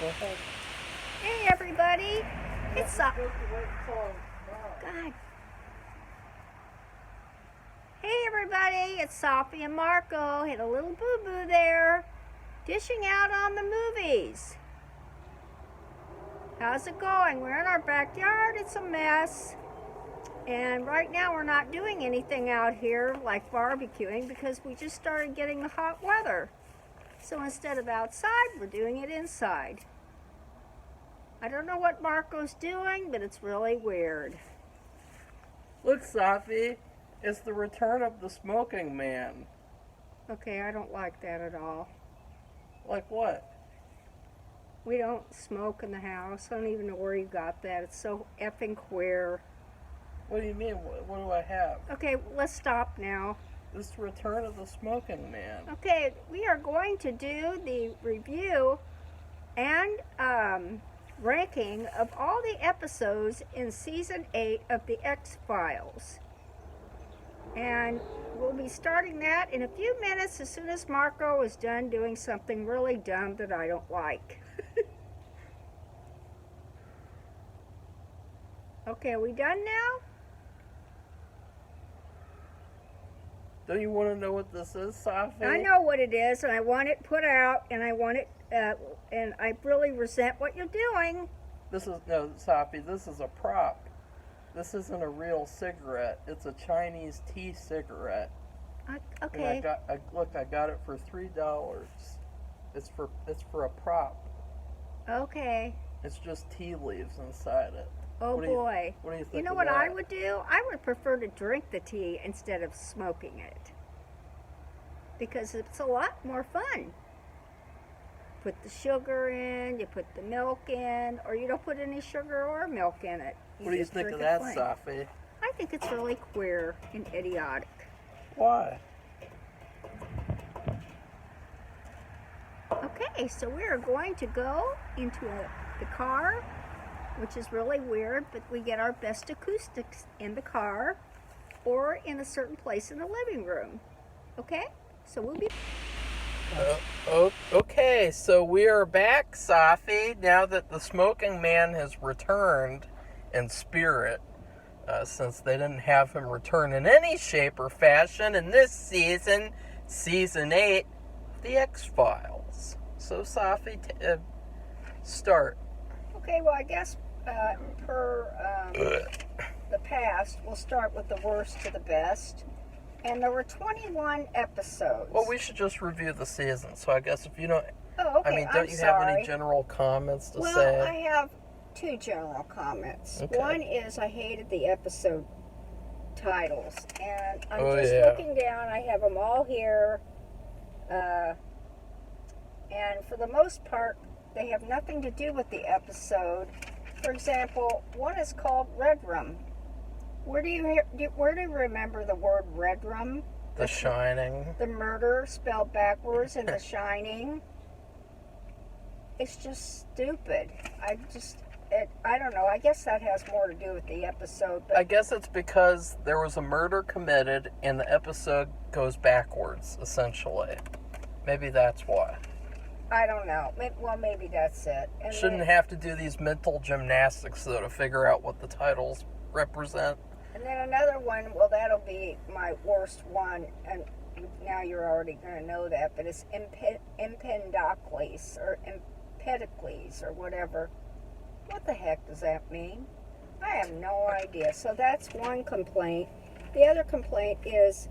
Uh-huh. Hey everybody, it's Safi. God. Hey everybody, it's Safi and Marco. Hit a little boo-boo there, dishing out on the movies. How's it going? We're in our backyard. It's a mess. And right now we're not doing anything out here like barbecuing because we just started getting the hot weather. So instead of outside, we're doing it inside. I don't know what Marco's doing, but it's really weird. Look, Safi, it's the return of the smoking man. Okay, I don't like that at all. Like what? We don't smoke in the house. I don't even know where you got that. It's so effing queer. What do you mean? What do I have? Okay, let's stop now. It's the return of the smoking man. Okay, we are going to do the review and ranking of all the episodes in Season 8 of The X-Files. And we'll be starting that in a few minutes as soon as Marco is done doing something really dumb that I don't like. Okay, are we done now? Don't you want to know what this is, Safi? I know what it is, and I want it put out, and I want it, and I really resent what you're doing. No, Safi, this is a prop. This isn't a real cigarette. It's a Chinese tea cigarette. Okay. And I got it for $3. It's for a prop. Okay. It's just tea leaves inside it. Oh boy. What do you think? You know of what that? I would do? I would prefer to drink the tea instead of smoking it. Because it's a lot more fun. Put the sugar in, you put the milk in, or you don't put any sugar or milk in it. What do you think of that, Safi? I think it's really queer and idiotic. Why? Okay, so we are going to go into the car, which is really weird, but we get our best acoustics in the car or in a certain place in the living room. Okay? So we'll be... Okay, so we are back, Safi, now that the smoking man has returned in spirit, since they didn't have him return in any shape or fashion in this season, Season 8 of The X-Files. So, Safi, start. Okay, well, I guess per the past, we'll start with the worst to the best. And there were 21 episodes. Well, we should just review the season. So I guess if you don't... Oh, okay, don't you have any general comments to say? Well, I have two general comments. Okay. One is I hated the episode titles. And I'm looking down. I have them all here. And for the most part, they have nothing to do with the episode. For example, one is called Red Room. Where do you remember the word Red Room? The Shining. The murder spelled backwards in The Shining. It's just stupid. I don't know. I guess that has more to do with the episode. But I guess it's because there was a murder committed and the episode goes backwards, essentially. Maybe that's why. I don't know. Well, maybe that's it. And Shouldn't have to do these mental gymnastics, though, to figure out what the titles represent. And then another one, well, that'll be my worst one, and now you're already going to know that, but it's Empedocles, or Empedocles, or whatever. What the heck does that mean? I have no idea. So that's one complaint. The other complaint is,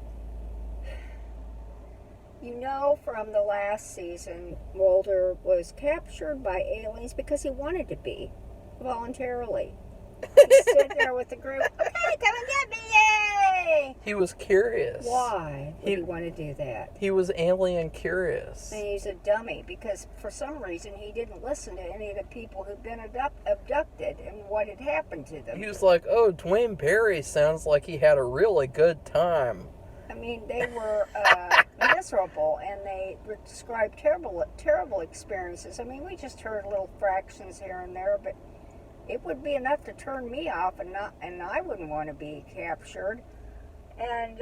you know, from the last season, Mulder was captured by aliens because he wanted to be, voluntarily. He's sitting there with the group. Okay, come and get me, yay! He was curious. Why would he want to do that? He was alien curious. And he's a dummy because for some reason he didn't listen to any of the people who'd been abducted and what had happened to them. He was like, oh, Dwayne Barry sounds like he had a really good time. I mean, they were miserable, and they described terrible experiences. I mean, we just heard little fractions here and there, but it would be enough to turn me off, and I wouldn't want to be captured. And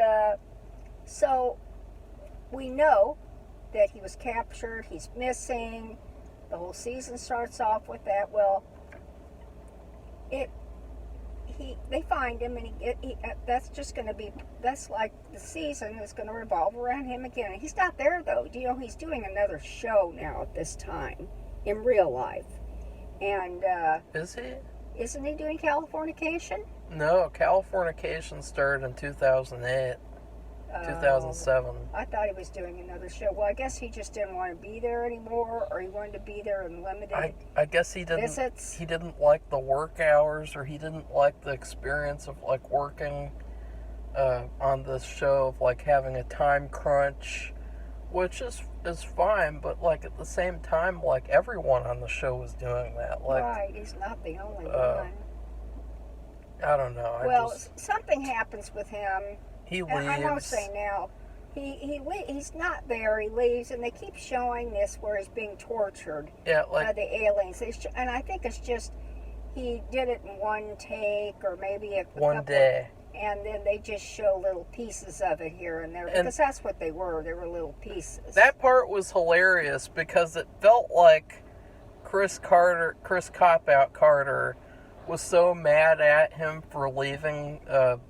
so we know that he was captured, he's missing, The whole season starts off with that. Well, they find him, and that's just going to be, that's like the season is going to revolve around him again. And he's not there, though. Do you know he's doing another show now at this time in real life? And is he? Isn't he doing Californication? No, Californication started in 2008. 2007. I thought he was doing another show. Well, I guess he just didn't want to be there anymore, or he wanted to be there in limited I guess he didn't visits. He didn't like the work hours, or he didn't like the experience of like working on this show, of like having a time crunch, which is fine, but like at the same time, like everyone on the show was doing that. Like, right, he's not the only one. I don't know. Well, something happens with him. He leaves. I won't say now. He's not there. He leaves, and they keep showing this where he's being tortured by the aliens. And I think it's just he did it in one take, or maybe one day. And then they just show little pieces of it here and there, because that's what they were. They were little pieces. That part was hilarious because it felt like Chris Cop-Out Carter was so mad at him for leaving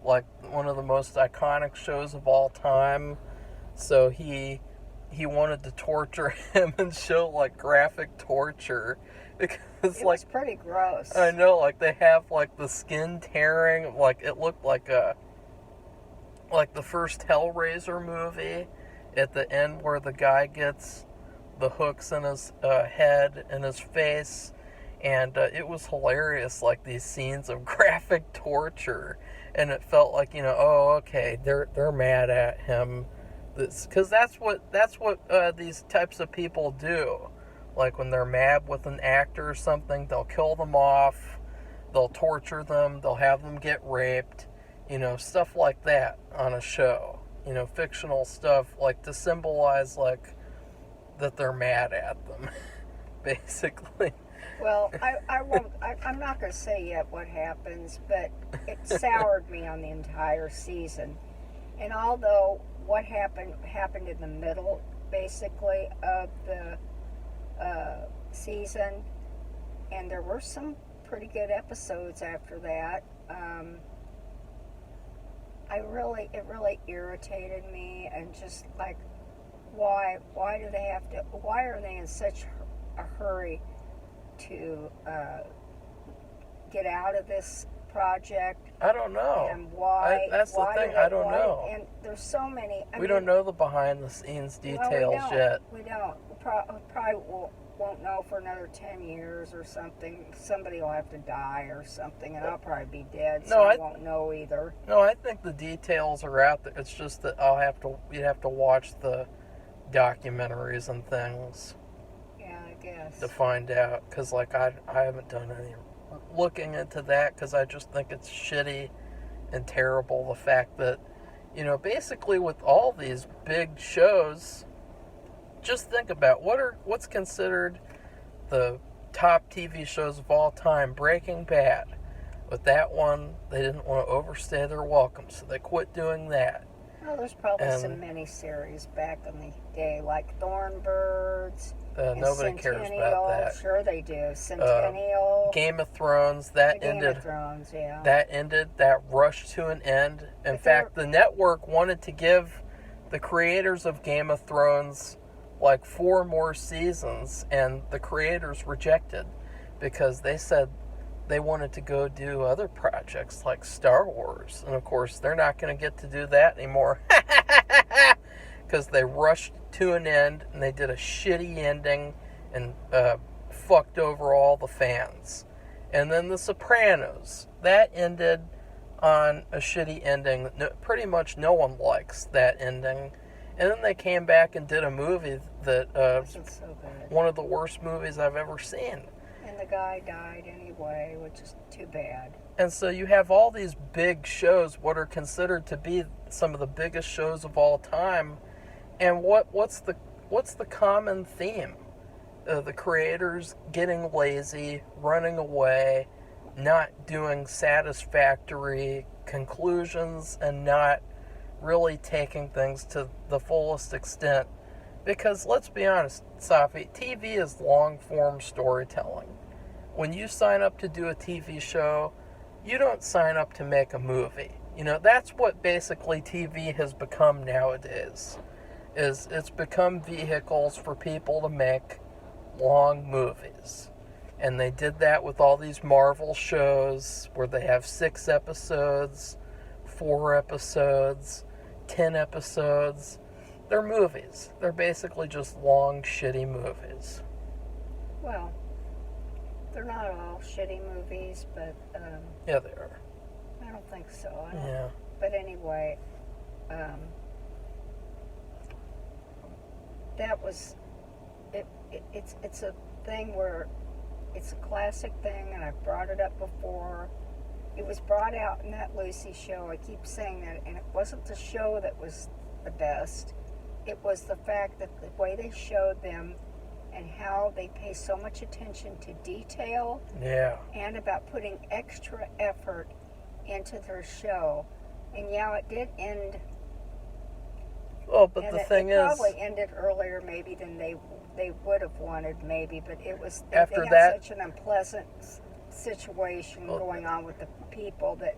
like one of the most iconic shows of all time. So he wanted to torture him and show like graphic torture, because it was pretty gross. I know, like they have like the skin tearing, like it looked like the first Hellraiser movie at the end where the guy gets the hooks in his head and his face. And it was hilarious, like these scenes of graphic torture, and it felt like, oh, okay, they're mad at him, because that's what these types of people do. Like when they're mad with an actor or something, they'll kill them off, they'll torture them, they'll have them get raped, stuff like that on a show, fictional stuff, like to symbolize like that they're mad at them, basically. Well, I'm not going to say yet what happens, but it soured me on the entire season. And although what happened in the middle, basically, of the season, and there were some pretty good episodes after that, it really irritated me, and just like, why are they in such a hurry to get out of this project? I don't know. And why? That's the thing. I don't know. And there's so many. We don't know the behind-the-scenes details yet. We don't. We probably won't know for another 10 years or something. Somebody will have to die or something, and I'll probably be dead, so I won't know either. No, I think the details are out there. It's just that you'd have to watch the documentaries and things. To find out, because like I haven't done any looking into that, because I just think it's shitty and terrible, the fact that basically with all these big shows, just think about what's considered the top TV shows of all time. Breaking Bad. With that one, they didn't want to overstay their welcome, so they quit doing that. Well, there's probably some miniseries back in the day, like Thornbirds. Nobody cares about that. Sure they do. Centennial. Game of Thrones, that ended. Game of Thrones, yeah. That ended. That rushed to an end. In fact, the network wanted to give the creators of Game of Thrones like 4 more seasons, and the creators rejected, because they said they wanted to go do other projects like Star Wars. And of course, they're not going to get to do that anymore. Because they rushed to an end, and they did a shitty ending, and fucked over all the fans. And then The Sopranos, that ended on a shitty ending. Pretty much no one likes that ending. And then they came back and did a movie that wasn't so good. One of the worst movies I've ever seen. And the guy died anyway, which is too bad. And so you have all these big shows, what are considered to be some of the biggest shows of all time. And what's the common theme? The creators getting lazy, running away, not doing satisfactory conclusions, and not really taking things to the fullest extent Because let's be honest, Safi, TV is long-form storytelling. When you sign up to do a TV show, you don't sign up to make a movie. That's what basically TV has become nowadays. It's become vehicles for people to make long movies. And they did that with all these Marvel shows where they have 6 episodes, 4 episodes, 10 episodes. They're movies. They're basically just long, shitty movies. Well, they're not all shitty movies, but... yeah, they are. I don't think so. Yeah. But anyway, that was... It's a thing where... It's a classic thing, and I've brought it up before. It was brought out in that Lucy show. I keep saying that, and it wasn't the show that was the best. It was the fact that the way they showed them and how they pay so much attention to detail. Yeah. And about putting extra effort into their show. And yeah, it did end. Well, but the thing is, probably ended earlier maybe than they would have wanted, maybe. But it was they after had that, such an unpleasant situation going on with the people that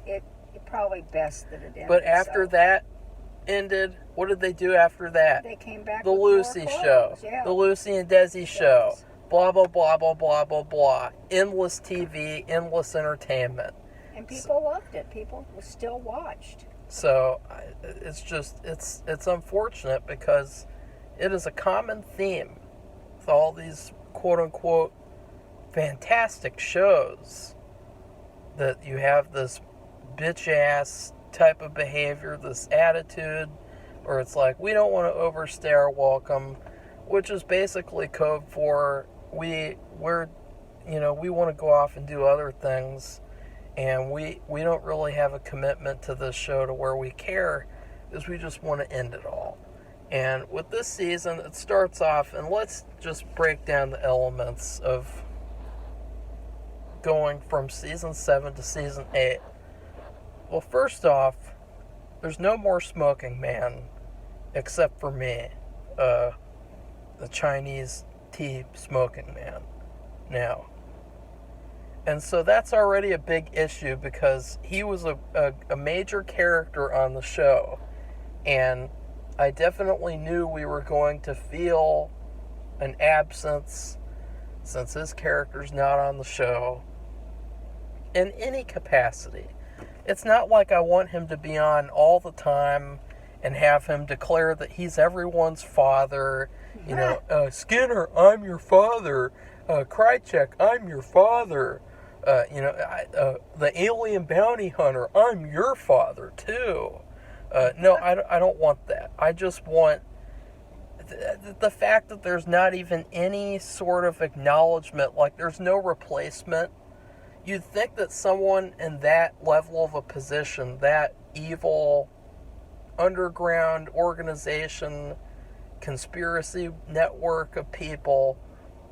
it probably best that it ended. But after that ended, what did they do after that? They came back. The with Lucy more show, yeah. the Lucy and Desi show. Blah blah blah blah blah blah blah. Endless TV, endless entertainment. And people loved it. People still watched. So it's just it's unfortunate because it is a common theme with all these quote unquote fantastic shows that you have this bitch ass type of behavior, this attitude, or it's like we don't want to overstay our welcome, which is basically code for we want to go off and do other things, and we don't really have a commitment to this show to where we care, is we just want to end it all. And with this season, it starts off, and let's just break down the elements of going from season 7 to season 8. Well, first off, there's no more smoking man, except for me, the Chinese tea smoking man, now. And so that's already a big issue because he was a major character on the show. And I definitely knew we were going to feel an absence since his character's not on the show in any capacity. It's not like I want him to be on all the time and have him declare that he's everyone's father. Skinner, I'm your father. Krychek, I'm your father. The alien bounty hunter, I'm your father too. No, I don't want that. I just want the fact that there's not even any sort of acknowledgement, like there's no replacement. You'd think that someone in that level of a position, that evil underground organization, conspiracy network of people,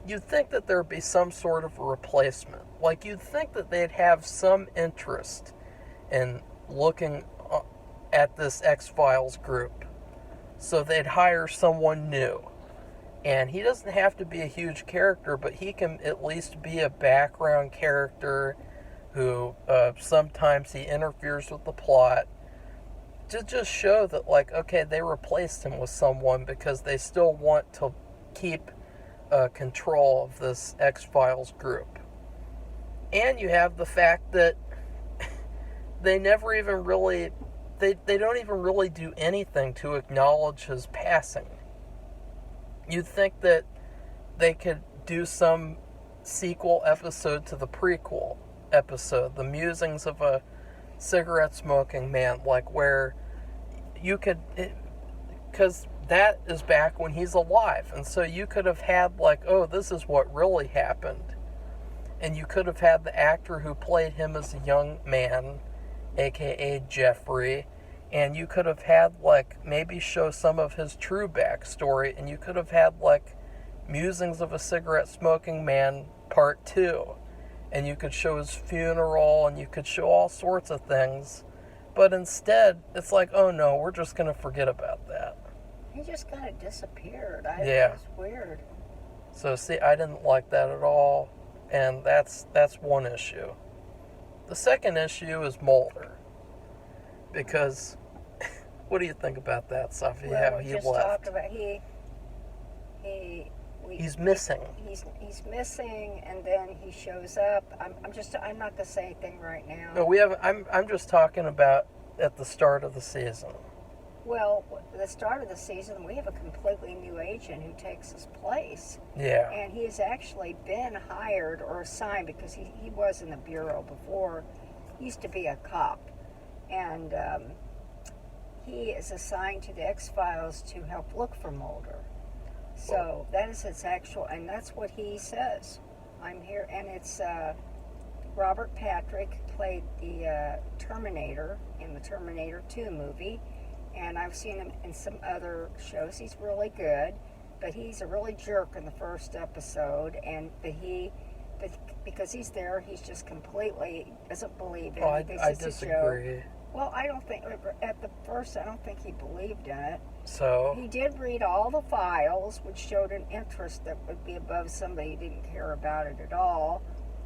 you'd think that there'd be some sort of a replacement. Like, you'd think that they'd have some interest in looking at this X-Files group. So they'd hire someone new. And he doesn't have to be a huge character, but he can at least be a background character who sometimes he interferes with the plot. To just show that, like, okay, they replaced him with someone because they still want to keep control of this X-Files group. And you have the fact that they never even really, they don't even really do anything to acknowledge his passing. You'd think that they could do some sequel episode to the prequel episode, The Musings of a Cigarette Smoking Man, like where you could, because that is back when he's alive, and so you could have had like, oh, this is what really happened, and you could have had the actor who played him as a young man, aka Jeffrey, and you could have had like maybe show some of his true backstory, and you could have had like Musings of a Cigarette Smoking Man Part 2, and you could show his funeral, and you could show all sorts of things. But instead, it's like, oh no, we're just going to forget about that. He just kind of disappeared. Yeah. It was weird. So see, I didn't like that at all, and that's one issue. The second issue is Mulder, because what do you think about that, Safi? Well, How we he just left? talked about He's missing. He's missing, and then he shows up. I'm not gonna say anything right now. No, I'm just talking about at the start of the season. Well, the start of the season, we have a completely new agent who takes his place. Yeah. And he has actually been hired or assigned, because he was in the Bureau before. He used to be a cop. And he is assigned to the X-Files to help look for Mulder. So that is his actual, and that's what he says. I'm here, and it's Robert Patrick played the Terminator in the Terminator 2 movie, and I've seen him in some other shows. He's really good, but he's a really jerk in the first episode, but because he's there, he's just completely doesn't believe it. I disagree. Well, I don't think, at the first, I don't think he believed in it. So? He did read all the files, which showed an interest that would be above somebody who didn't care about it at all.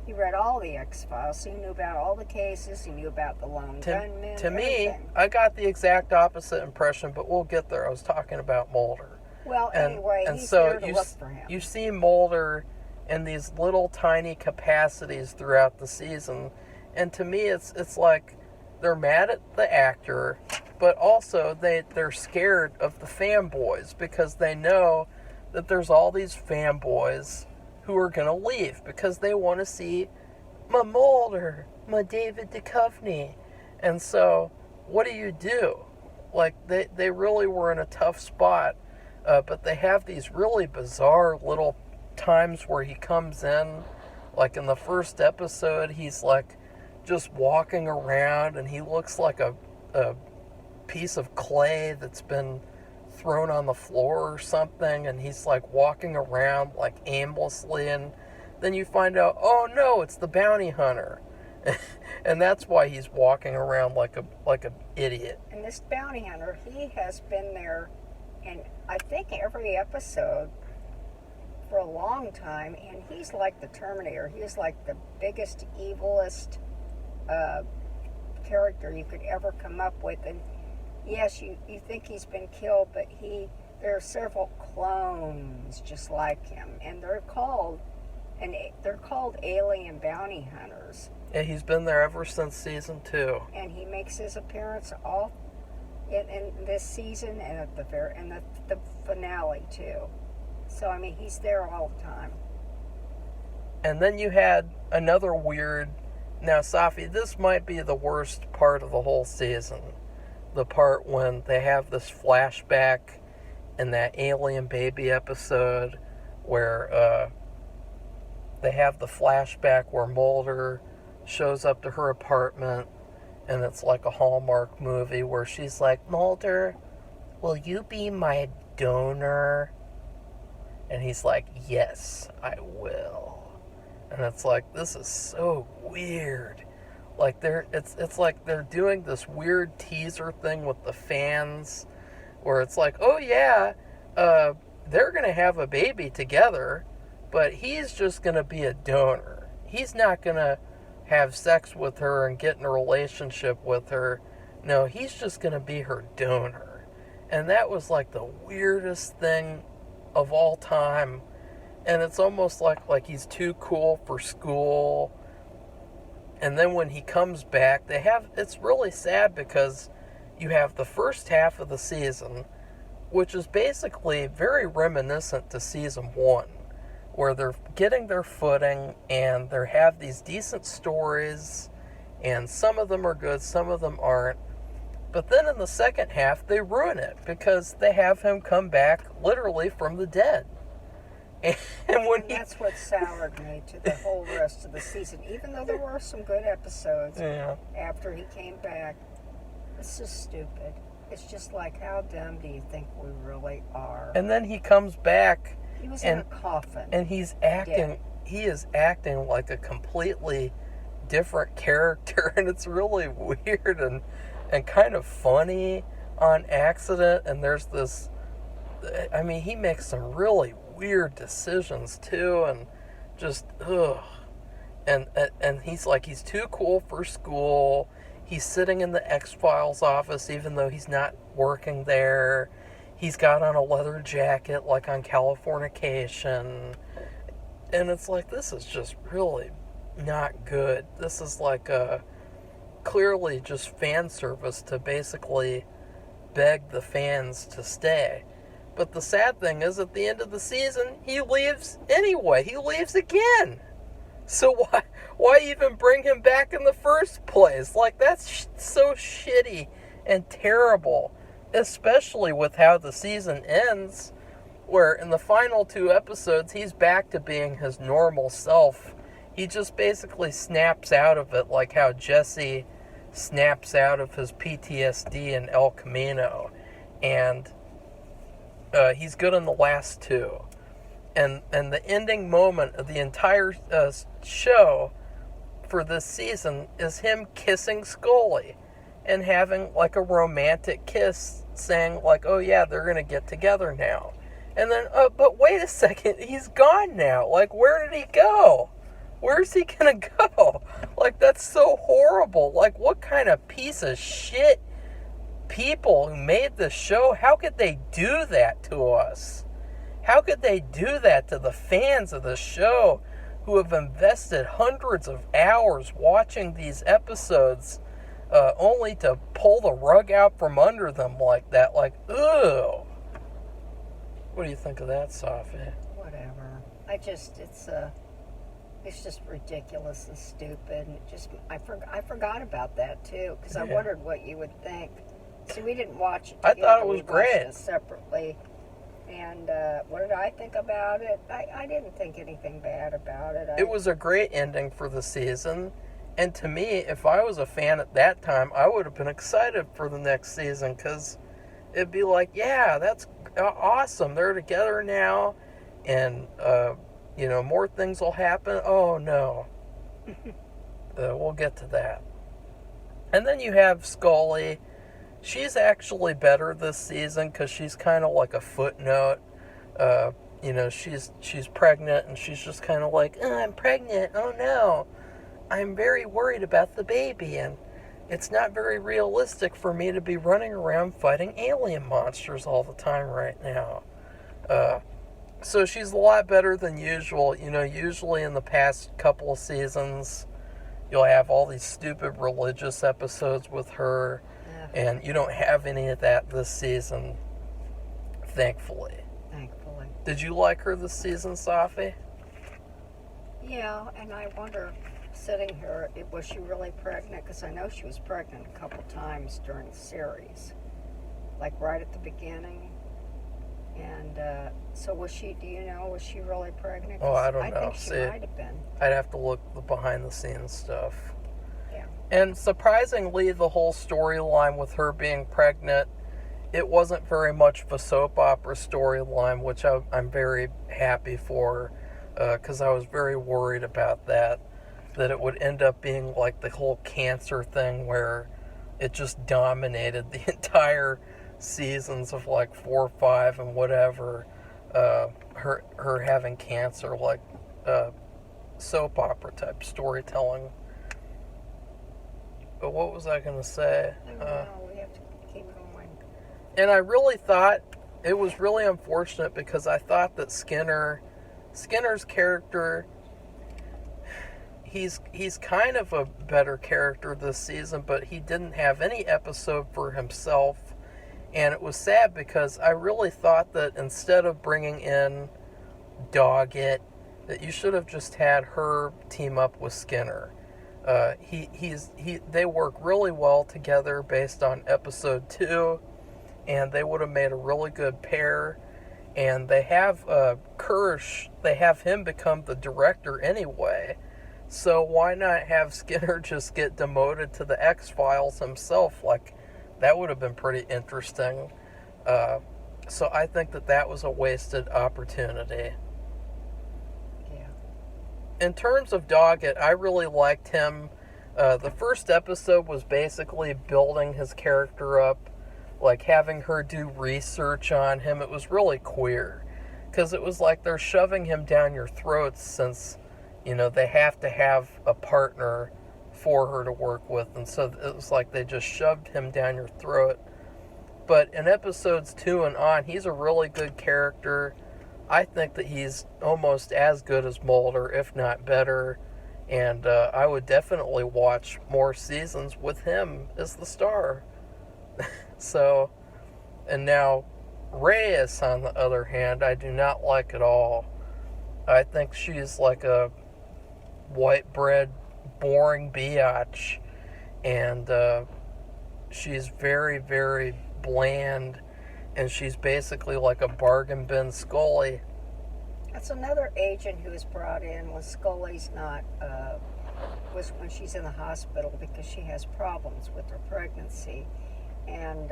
He read all the X-Files, so he knew about all the cases, he knew about the lone gunmen. To me, I got the exact opposite impression, but we'll get there. I was talking about Mulder. Well, anyway, he's so there to look for him. You see Mulder in these little tiny capacities throughout the season, and to me it's like they're mad at the actor, but also they're scared of the fanboys, because they know that there's all these fanboys who are going to leave because they want to see my Mulder, my David Duchovny. And so what do? Like, they really were in a tough spot, but they have these really bizarre little times where he comes in. Like in the first episode, he's like just walking around, and he looks like a piece of clay that's been thrown on the floor or something, and he's like walking around like aimlessly, and then you find out, oh no, it's the bounty hunter. And that's why he's walking around like an idiot. And this bounty hunter, he has been there in, I think, every episode for a long time, and he's like the Terminator. He's like the biggest, evilest character you could ever come up with. And yes, you think he's been killed, but there are several clones just like him, and they're called alien bounty hunters. Yeah, he's been there ever since season 2. And he makes his appearance all in this season and at the finale too. So I mean, he's there all the time. And then you had another weird. Now, Safi, this might be the worst part of the whole season. The part when they have this flashback in that alien baby episode where they have the flashback where Mulder shows up to her apartment, and it's like a Hallmark movie where she's like, Mulder, will you be my donor? And he's like, yes, I will. And it's like, this is so weird. Like it's like they're doing this weird teaser thing with the fans, where it's like, oh yeah, they're gonna have a baby together, but he's just gonna be a donor. He's not gonna have sex with her and get in a relationship with her. No, he's just gonna be her donor. And that was like the weirdest thing of all time. And it's almost like he's too cool for school. And then when he comes back, it's really sad, because you have the first half of the season, which is basically very reminiscent to season 1, where they're getting their footing and they have these decent stories, and some of them are good, some of them aren't. But then in the second half, they ruin it, because they have him come back literally from the dead. And that's what soured me to the whole rest of the season. Even though there were some good episodes after he came back, it's just stupid. It's just like, how dumb do you think we really are? And then he comes back. He was in a coffin. And he's acting. He is acting like a completely different character, and it's really weird and kind of funny on accident. And there's this I mean, he makes some really weird decisions too, and just ugh. And he's like, he's too cool for school. He's sitting in the X-Files office even though he's not working there. He's got on a leather jacket like on Californication. And it's like, this is just really not good. This is like clearly just fan service to basically beg the fans to stay. But the sad thing is, at the end of the season, he leaves anyway. He leaves again. So why even bring him back in the first place? Like, that's so shitty and terrible, especially with how the season ends, where in the final 2 episodes, he's back to being his normal self. He just basically snaps out of it, like how Jesse snaps out of his PTSD in El Camino. And he's good in the last 2. And the ending moment of the entire show for this season is him kissing Scully and having like a romantic kiss, saying like, oh yeah, they're going to get together now. And then, but wait a second, he's gone now. Like, where did he go? Where's he going to go? Like, that's so horrible. Like, what kind of piece of shit people who made this show, how could they do that to us? How could they do that to the fans of the show who have invested hundreds of hours watching these episodes only to pull the rug out from under them like that? Like, ugh. What do you think of that, Safi? Whatever. It's just ridiculous and stupid. And I forgot about that too, because I wondered what you would think. See, we didn't watch it together. I thought it was we great. Watched it separately. And what did I think about it? I didn't think anything bad about it. It was a great ending for the season. And to me, if I was a fan at that time, I would have been excited for the next season, because it'd be like, yeah, that's awesome. They're together now. And, more things will happen. Oh, no. We'll get to that. And then you have Scully. She's actually better this season because she's kind of like a footnote. She's pregnant and she's just kind of like, oh, I'm pregnant. Oh, no. I'm very worried about the baby, and it's not very realistic for me to be running around fighting alien monsters all the time right now. So she's a lot better than usual. Usually in the past couple of seasons, you'll have all these stupid religious episodes with her. And you don't have any of that this season, thankfully. Thankfully. Did you like her this season, Safi? Yeah, and I wonder, sitting here, was she really pregnant? Because I know she was pregnant a couple times during the series. Like right at the beginning. And so was she really pregnant? Oh, I don't know. I think she might have been. I'd have to look the behind-the-scenes stuff. Yeah. And surprisingly, the whole storyline with her being pregnant, it wasn't very much of a soap opera storyline, which I'm very happy for, because I was very worried about that it would end up being like the whole cancer thing where it just dominated the entire seasons of like 4 or 5 and whatever, her having cancer, like soap opera type storytelling. But what was I going to say? I don't know. We have to keep going. And I really thought it was really unfortunate, because I thought that Skinner's character, he's kind of a better character this season, but he didn't have any episode for himself. And it was sad, because I really thought that instead of bringing in Doggett, that you should have just had her team up with Skinner. They work really well together based on episode 2, and they would have made a really good pair. And they have Kirsch, they have him become the director anyway. So why not have Skinner just get demoted to the X-Files himself? Like, that would have been pretty interesting. So I think that was a wasted opportunity. In terms of Doggett, I really liked him. The first episode was basically building his character up like having her do research on him, it was really queer. Because it was like they're shoving him down your throats since, they have to have a partner for her to work with. And so it was like they just shoved him down your throat. But in episodes 2 and on, he's a really good character. I think that he's almost as good as Mulder, if not better. And I would definitely watch more seasons with him as the star. So, and now Reyes, on the other hand, I do not like at all. I think she's like a white bread, boring biatch. And she's very, very bland. And she's basically like a bargain bin Scully. That's another agent who was brought in when Scully's not, was when she's in the hospital because she has problems with her pregnancy. And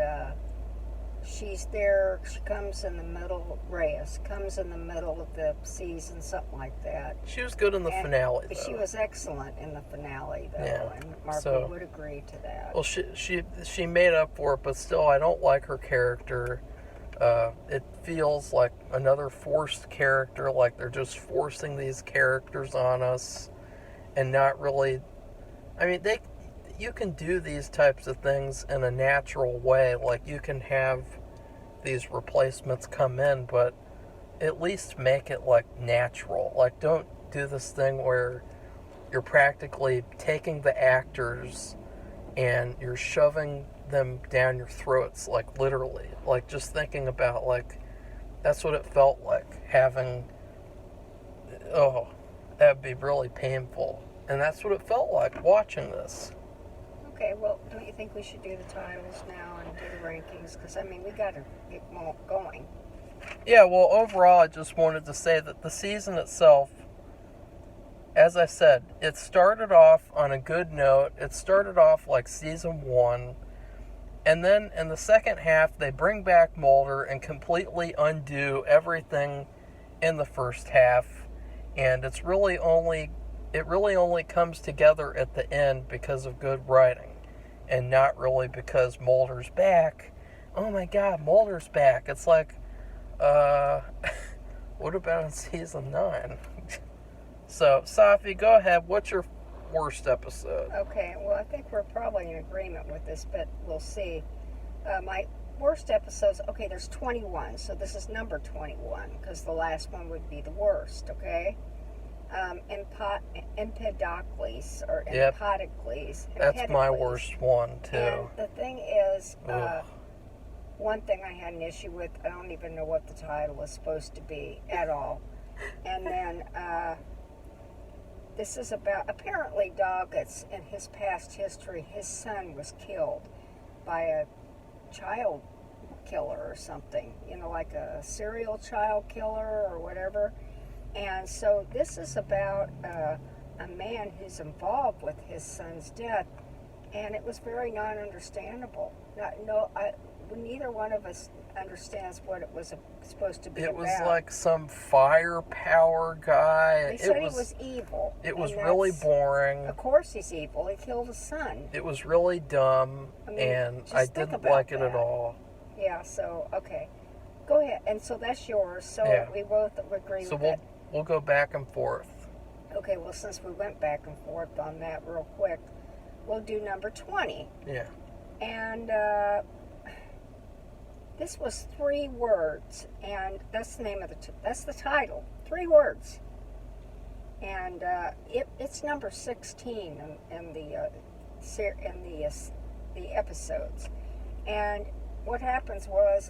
she's there, she comes in the middle, Reyes comes in the middle of the season, something like that. She was good in the finale, though. She was excellent in the finale, though, yeah. And Mark would agree to that. Well, she made up for it, but still, I don't like her character. It feels like another forced character, like they're just forcing these characters on us and not really... I mean, you can do these types of things in a natural way. Like, you can have these replacements come in, but at least make it, like, natural. Like, don't do this thing where you're practically taking the actors and you're shoving them down your throats, like, literally. Like, just thinking about, like, that's what it felt like, having... Oh, that'd be really painful. And that's what it felt like, watching this. Okay, well, don't you think we should do the titles now and do the rankings? Because, I mean, we got to get going. Yeah, well, overall, I just wanted to say that the season itself, as I said, it started off on a good note. It started off like season 1. And then in the second half, they bring back Mulder and completely undo everything in the first half. And it really only comes together at the end because of good writing. And not really because Mulder's back. Oh my God, Mulder's back. It's like, what about in season 9? So, Safi, go ahead. What's your worst episode? Okay, well, I think we're probably in agreement with this, but we'll see. My worst episodes, okay, there's 21, so this is number 21, because the last one would be the worst, okay? Empedocles, or Empedocles. That's my worst one, too. And the thing is, one thing I had an issue with, I don't even know what the title is supposed to be at all. And then, this is about, apparently Doggett's, in his past history, his son was killed by a child killer or something, like a serial child killer or whatever. And so this is about a man who's involved with his son's death, and it was very non-understandable. Neither one of us understands what it was supposed to be about. It was like some firepower guy. They said he was evil. It was really boring. Of course he's evil. He killed his son. It was really dumb, and I didn't like it at all. Yeah, so, okay. Go ahead. And so that's yours. So we both agree with that. We'll go back and forth. Okay, well, since we went back and forth on that real quick, we'll do number 20. Yeah. And this was 3 words, and that's the name of that's the title. 3 words. And it's number 16 in the episodes. And what happens was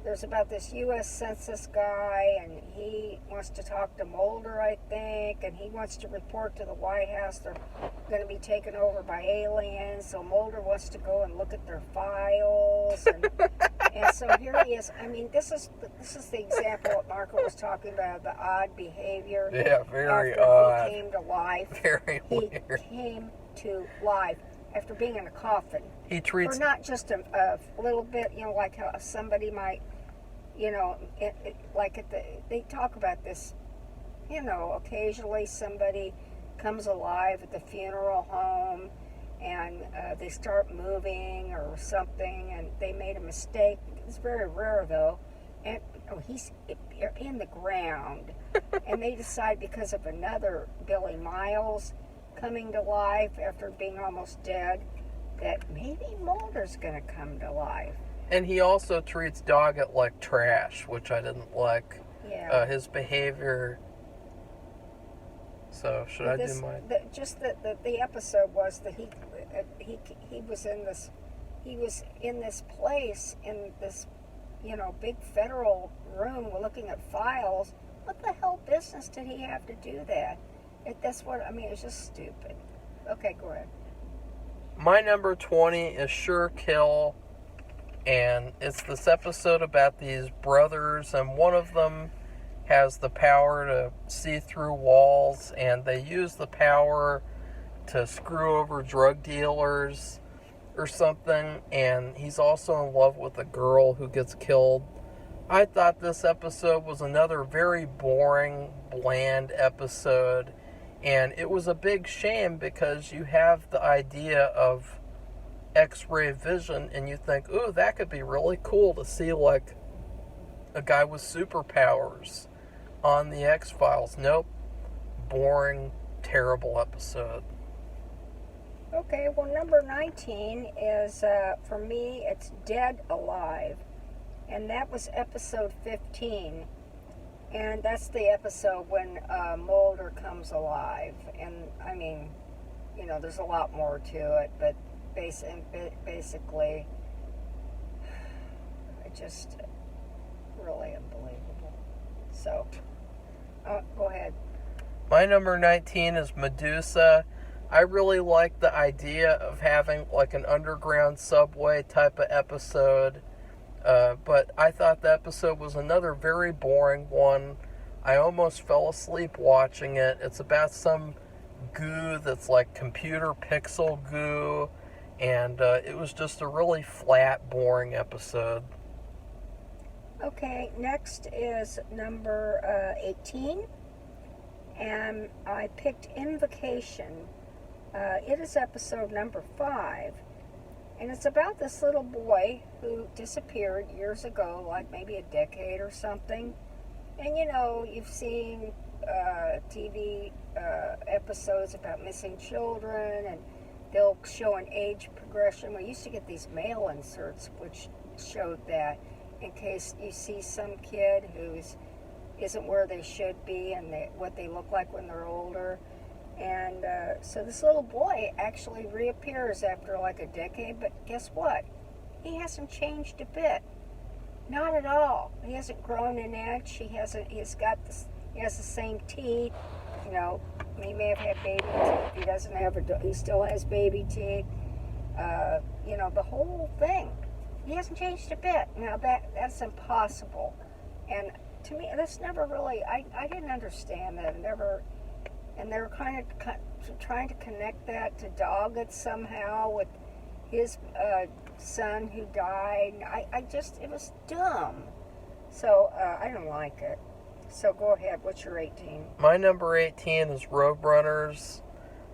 there's about this U.S. Census guy, and he wants to talk to Mulder, I think, and he wants to report to the White House they're going to be taken over by aliens, so Mulder wants to go and look at their files, and so here he is. I mean, this is the example that Marco was talking about, the odd behavior. Yeah, very after odd. He came to life. Very weird. He came to life after being in a coffin. He treats... For not just a little bit, like how somebody might, they talk about this, occasionally somebody comes alive at the funeral home, and they start moving or something, and they made a mistake. It's very rare though, and he's in the ground, and they decide because of another Billy Miles coming to life after being almost dead, that maybe Mulder's going to come to life. And he also treats Doggett like trash, which I didn't like. Yeah. His behavior. So should I do mine? The episode was that he was in this place in this big federal room looking at files. What the hell business did he have to do that? That's what I mean. It's just stupid. Okay, go ahead. My number 20 is Sure Kill, and it's this episode about these brothers, and one of them has the power to see through walls, and they use the power to screw over drug dealers or something, and he's also in love with a girl who gets killed. I thought this episode was another very boring, bland episode, and it was a big shame because you have the idea of X-ray vision, and you think, ooh, that could be really cool to see, like, a guy with superpowers on the X-Files. Nope. Boring, terrible episode. Okay, well, number 19 is, for me, it's Dead Alive. And that was episode 15. And that's the episode when Mulder comes alive. And, I mean, there's a lot more to it, but basically, just really unbelievable. So, go ahead. My number 19 is Medusa. I really like the idea of having like an underground subway type of episode, but I thought the episode was another very boring one. I almost fell asleep watching it. It's about some goo that's like computer pixel goo, and it was just a really flat, boring episode. Okay, next is number 18, and I picked Invocation. It is episode number 5, and it's about this little boy who disappeared years ago, like maybe a decade or something. And you've seen TV episodes about missing children, and they'll show an age progression. We used to get these mail inserts which showed that, in case you see some kid who isn't where they should be and what they look like when they're older. And so this little boy actually reappears after like a decade, but guess what? He hasn't changed a bit. Not at all. He hasn't grown an inch. He has the same teeth. He may have had baby teeth. He doesn't have he still has baby teeth. The whole thing. He hasn't changed a bit. Now that's impossible. And to me, that's never really, I didn't understand that. And they were kind of trying to connect that to Doggett somehow with his son who died. It was dumb. So I don't like it. So go ahead, what's your 18? My number 18 is Roadrunners.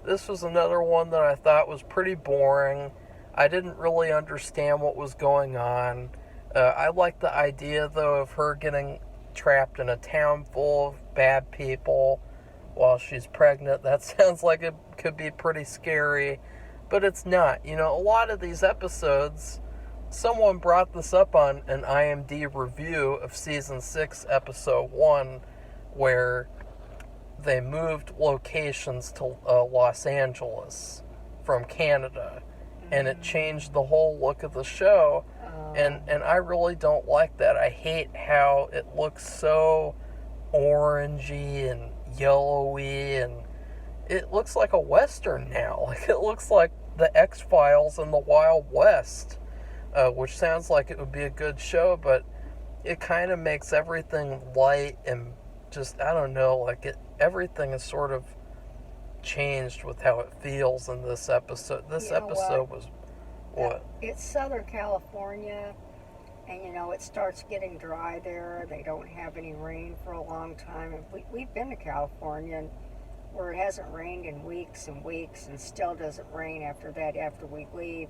This was another one that I thought was pretty boring. I didn't really understand what was going on. I like the idea, though, of her getting trapped in a town full of bad people while she's pregnant. That sounds like it could be pretty scary, but it's not. A lot of these episodes, someone brought this up on an IMDb review of Season 6, Episode 1, where they moved locations to Los Angeles from Canada, and it changed the whole look of the show, and I really don't like that. I hate how it looks so orangey and yellowy, and it looks like a Western now. Like, it looks like the X-Files in the Wild West, which sounds like it would be a good show, but it kind of makes everything light and just, I don't know, like everything is sort of changed with how it feels in this episode. This episode was what? It's Southern California, and it starts getting dry there. They don't have any rain for a long time. And we've been to California, and where it hasn't rained in weeks and weeks, and still doesn't rain after that, after we leave.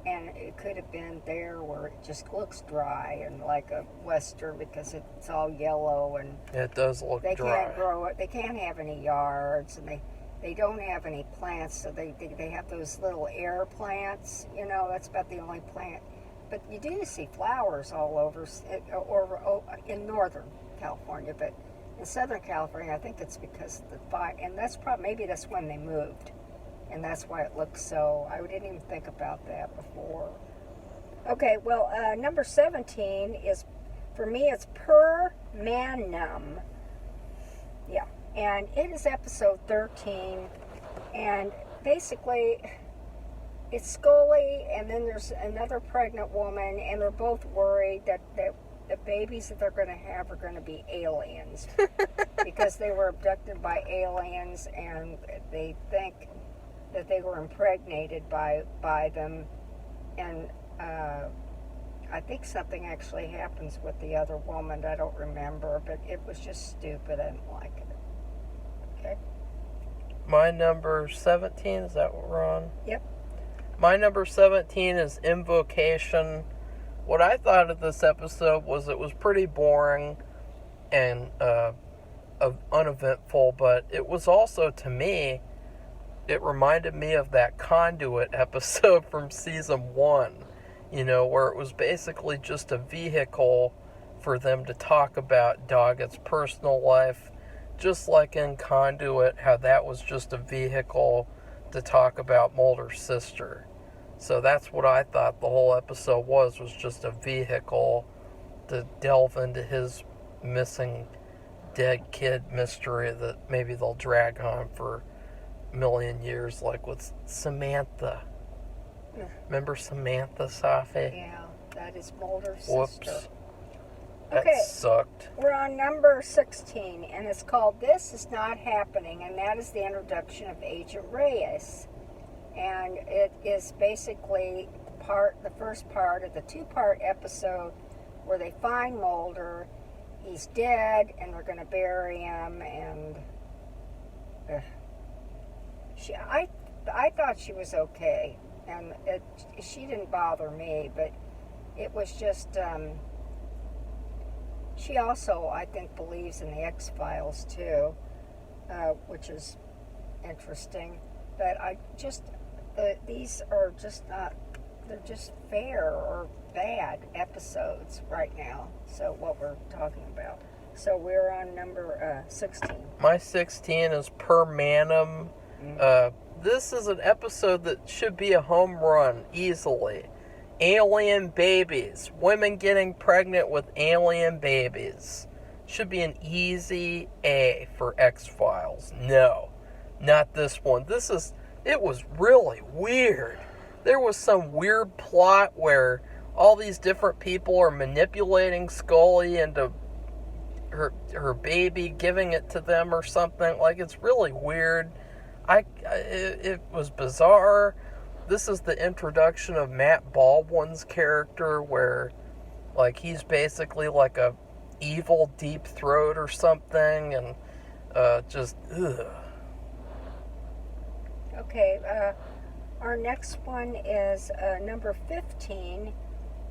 And it could have been there where it just looks dry and like a western, because it's all yellow, and it does look they dry. Can't grow it. They can't have any yards, and they don't have any plants, so they have those little air plants. That's about the only plant. But you do see flowers all over, or in Northern California, but in Southern California, I think it's because of the fire, and maybe that's when they moved. And that's why it looks so. I didn't even think about that before. Okay, well, number 17 is, for me, it's Per Manum. Yeah, and it is episode 13. And basically, it's Scully, and then there's another pregnant woman, and they're both worried that the babies that they're going to have are going to be aliens. Because they were abducted by aliens, and they think that they were impregnated by them, and I think something actually happens with the other woman. I don't remember, but it was just stupid. I didn't like it. Okay. My number 17, is that what we're on? Yep. My number 17 is Invocation. What I thought of this episode was it was pretty boring and uneventful, but it was also, to me, it reminded me of that Conduit episode from season 1, where it was basically just a vehicle for them to talk about Doggett's personal life, just like in Conduit, how that was just a vehicle to talk about Mulder's sister. So that's what I thought the whole episode was just a vehicle to delve into his missing dead kid mystery that maybe they'll drag on for million years, like with Samantha. Remember Samantha, Safi? Yeah, that is Mulder's Whoops. sister. That sucked. We're on number 16, and it's called This Is Not Happening, and that is the introduction of Agent Reyes. And it is basically the first part of the 2-part episode where they find Mulder. He's dead, and they're going to bury him, and I thought she was okay, and she didn't bother me, but it was just, she also, I think, believes in the X-Files too, which is interesting, but these are just not, they're just fair or bad episodes right now, so what we're talking about. So we're on number 16. My 16 is Per Manum. This is an episode that should be a home run, easily. Alien babies. Women getting pregnant with alien babies. Should be an easy A for X-Files. No, not this one. It was really weird. There was some weird plot where all these different people are manipulating Scully into her baby, giving it to them or something. Like, it's really weird. It was bizarre. This is the introduction of Matt Baldwin's character, where, like, he's basically like a evil deep throat or something, and just ugh. Okay, our next one is number 15,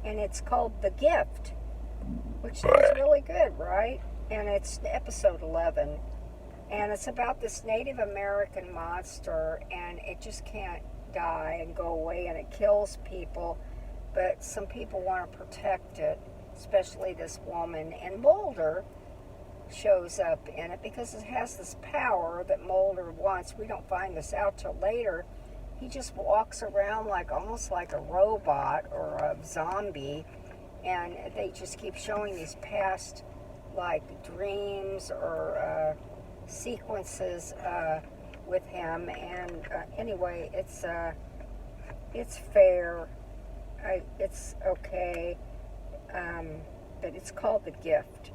and it's called The Gift, which sounds really good, right? And it's episode 11. And it's about this Native American monster, and it just can't die and go away, and it kills people. But some people want to protect it, especially this woman. And Mulder shows up in it because it has this power that Mulder wants. We don't find this out till later. He just walks around almost like a robot or a zombie, and they just keep showing these past dreams or sequences with him, and anyway, it's fair, it's okay, but it's called The Gift.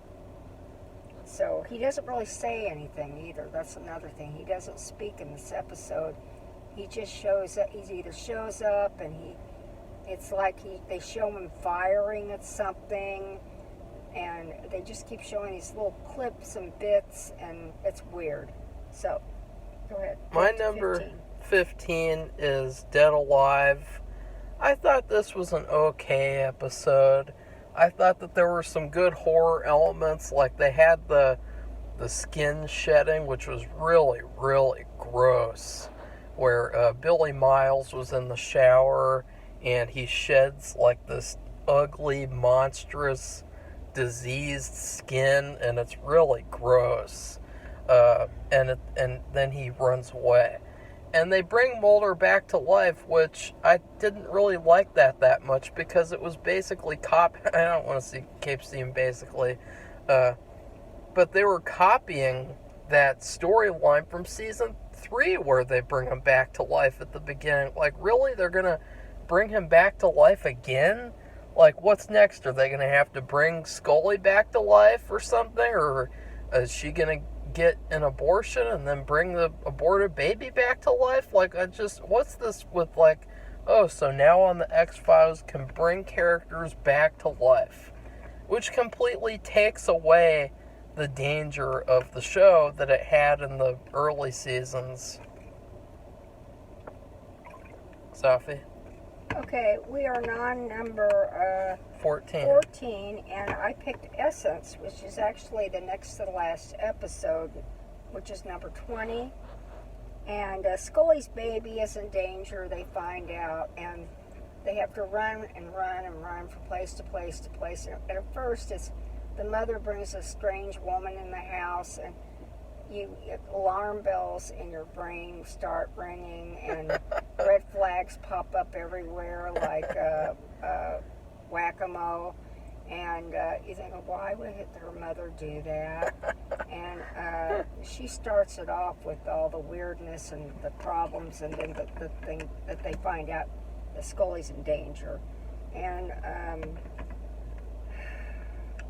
So he doesn't really say anything either. That's another thing. He doesn't speak in this episode. He just shows up. He either shows up and they show him firing at something, and they just keep showing these little clips and bits, and it's weird. So Go ahead. My number 15 is Dead Alive. I thought this was an okay episode. I thought that there were some good horror elements, like they had the skin shedding, which was really, really gross, where Billy Miles was in the shower and he sheds like this ugly, monstrous, diseased skin, and it's really gross. And then he runs away. And they bring Mulder back to life, which I didn't really like that much, because it was basically I don't want to keep saying basically, but they were copying that storyline from season 3 where they bring him back to life at the beginning. Like, really? They're going to bring him back to life again? Like, what's next? Are they going to have to bring Scully back to life or something? Or is she going to get an abortion and then bring the aborted baby back to life? Like, what's this with, like, oh, so now on the X-Files can bring characters back to life, which completely takes away the danger of the show that it had in the early seasons. Safi? Okay, we are on number 14, and I picked Essence, which is actually the next to the last episode, which is number 20. And Scully's baby is in danger, they find out, and they have to run from place to place to place. And at first, the mother brings a strange woman in the house, and alarm bells in your brain start ringing, and red flags pop up everywhere like whack-a-mole, and you think, well, why would her mother do that? And she starts it off with all the weirdness and the problems, and then the thing that they find out that Scully's in danger. And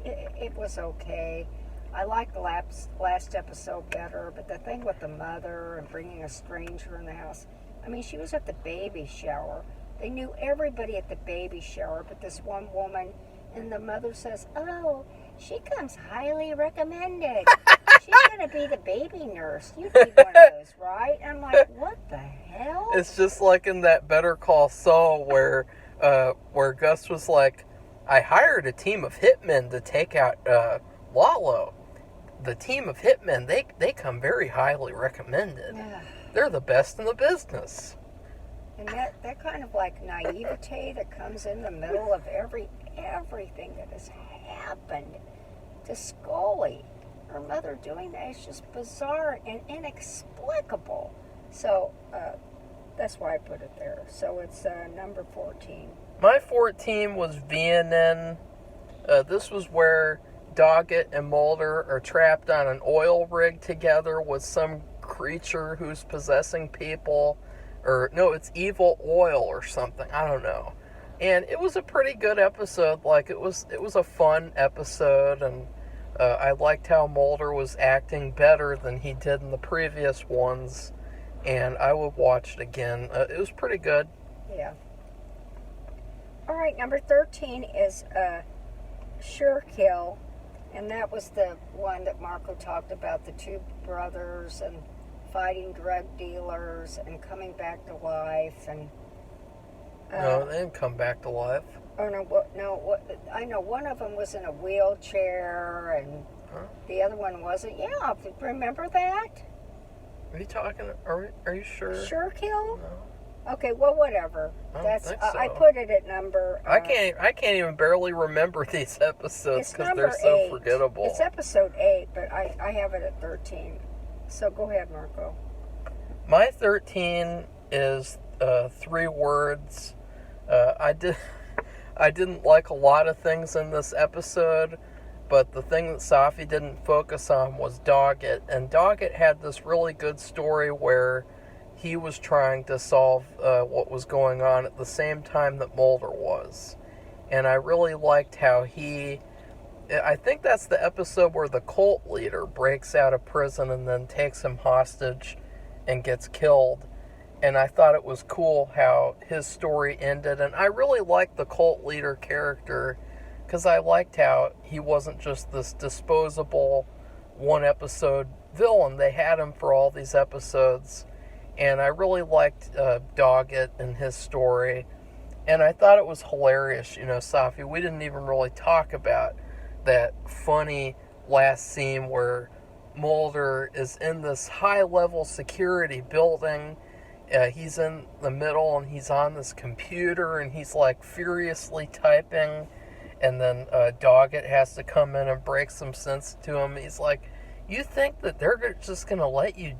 it was okay. I liked the last episode better, but the thing with the mother and bringing a stranger in the house, I mean, she was at the baby shower. They knew everybody at the baby shower, but this one woman, and the mother says, oh, she comes highly recommended. She's going to be the baby nurse. You'd be one of those, right? And I'm like, what the hell? It's just like in that Better Call Saul where Gus was like, I hired a team of hitmen to take out Wallow. The team of hitmen, they come very highly recommended. They're the best in the business. And that kind of like naivete that comes in the middle of everything that has happened to Scully, her mother doing that, is just bizarre and inexplicable. So that's why I put it there. So it's number 14. My 14 was VNN. This was where Doggett and Mulder are trapped on an oil rig together with some creature who's possessing people. Or, no, it's evil oil or something. I don't know. And it was a pretty good episode. Like, it was a fun episode. And I liked how Mulder was acting better than he did in the previous ones. And I would watch it again. It was pretty good. Yeah. All right, number 13 is Sure Kill. And that was the one that Marco talked about, the two brothers and fighting drug dealers and coming back to life. And no, they didn't come back to life. Oh, no, I know one of them was in a wheelchair, and the other one wasn't. Yeah, remember that? Are you talking, are you sure? Sure Kill? No. Okay, well, whatever. I don't think so. I put it at number... I can't even barely remember these episodes because they're so forgettable. It's episode 8, but I have it at 13. So go ahead, Marco. My 13 is 3 words. I didn't like a lot of things in this episode, but the thing that Safi didn't focus on was Doggett. And Doggett had this really good story where he was trying to solve what was going on at the same time that Mulder was. And I really liked how I think that's the episode where the cult leader breaks out of prison and then takes him hostage and gets killed. And I thought it was cool how his story ended. And I really liked the cult leader character because I liked how he wasn't just this disposable one episode villain. They had him for all these episodes, and I really liked Doggett and his story, and I thought it was hilarious. Safi, we didn't even really talk about that funny last scene where Mulder is in this high-level security building. He's in the middle, and he's on this computer, and he's like furiously typing, and then Doggett has to come in and break some sense to him. He's like, you think that they're just going to let you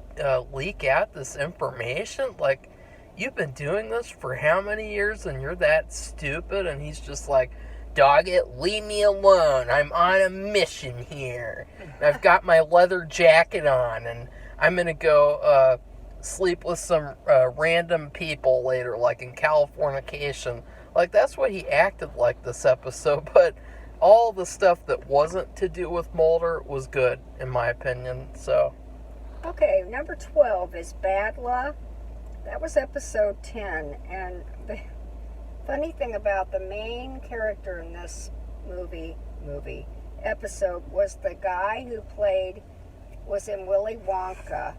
leak out this information? Like, you've been doing this for how many years, and you're that stupid? And he's just like, Doggett, leave me alone. I'm on a mission here. I've got my leather jacket on, and I'm going to go sleep with some random people later, like in Californication. Like, that's what he acted like this episode, but all the stuff that wasn't to do with Mulder was good, in my opinion, so. Okay, number 12 is Bad Luck. That was episode 10, and the funny thing about the main character in this episode was the guy who was in Willy Wonka,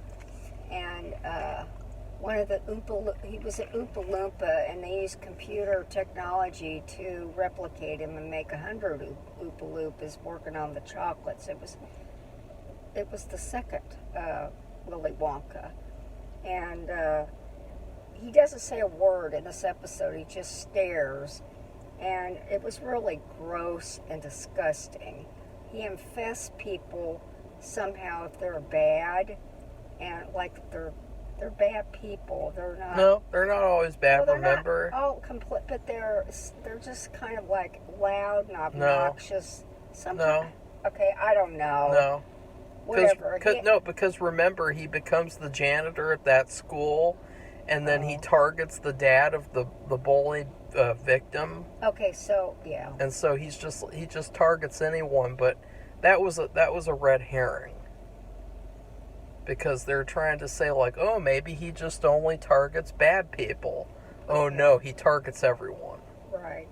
and he was an Oompa Loompa, and they used computer technology to replicate him and make 100 Oompa Loompas working on the chocolates. It was the second Willy Wonka, and he doesn't say a word in this episode. He just stares, and it was really gross and disgusting. He infests people somehow if they're bad, and like they're bad people. They're not. No, they're not always bad. Well, remember? Complete, but they're just kind of like loud and obnoxious. No. Okay, I don't know. No. Whatever. Because remember, he becomes the janitor at that school, and then he targets the dad of the bullied victim. Okay, so yeah. And so he just targets anyone, but that was a red herring. Because they're trying to say, like, oh, maybe he just only targets bad people. Oh, no, he targets everyone. Right.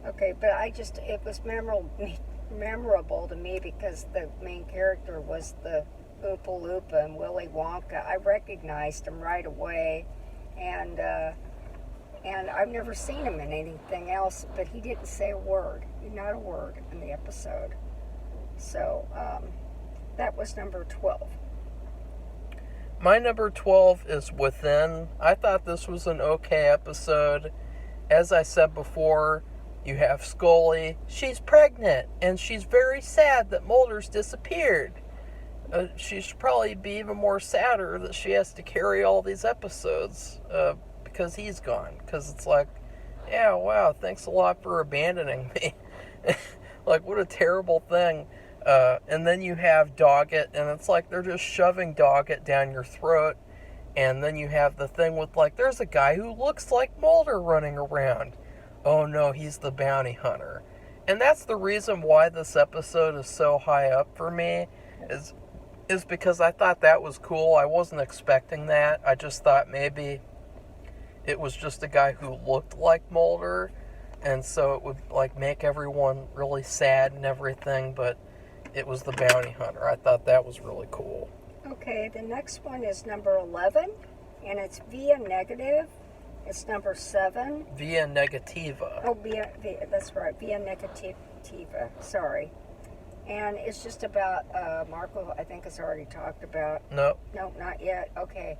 Okay, but it was memorable to me because the main character was the Oompa Loompa and Willy Wonka. I recognized him right away, and I've never seen him in anything else, but he didn't say a word, not a word in the episode. So, that was number 12. My number 12 is Within. I thought this was an okay episode. As I said before, you have Scully. She's pregnant, and she's very sad that Mulder's disappeared. She should probably be even more sadder that she has to carry all these episodes because he's gone. Because it's like, yeah, wow, thanks a lot for abandoning me. Like, what a terrible thing. And then you have Doggett, and it's like they're just shoving Doggett down your throat. And then you have the thing with, like, there's a guy who looks like Mulder running around. Oh no, he's the bounty hunter. And that's the reason why this episode is so high up for me, is because I thought that was cool. I wasn't expecting that. I just thought maybe it was just a guy who looked like Mulder, and so it would, like, make everyone really sad and everything, but it was the bounty hunter. I thought that was really cool. Okay, the next one is number 11, and it's Via Negative. It's number 7. Via Negativa. Oh, that's right, Via Negativa. Sorry. And it's just about, Marco, I think, has already talked about. No. No, not yet. Okay.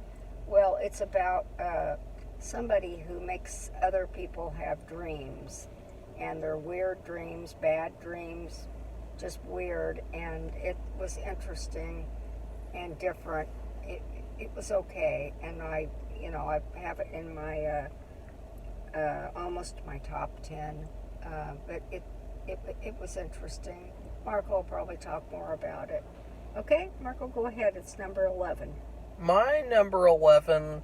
Well, it's about somebody who makes other people have dreams. And they're weird dreams, bad dreams, just weird. And it was interesting and different. It was okay. And I have it in my, almost my top 10. But it was interesting. Marco will probably talk more about it. Okay, Marco, go ahead. It's number 11. My number 11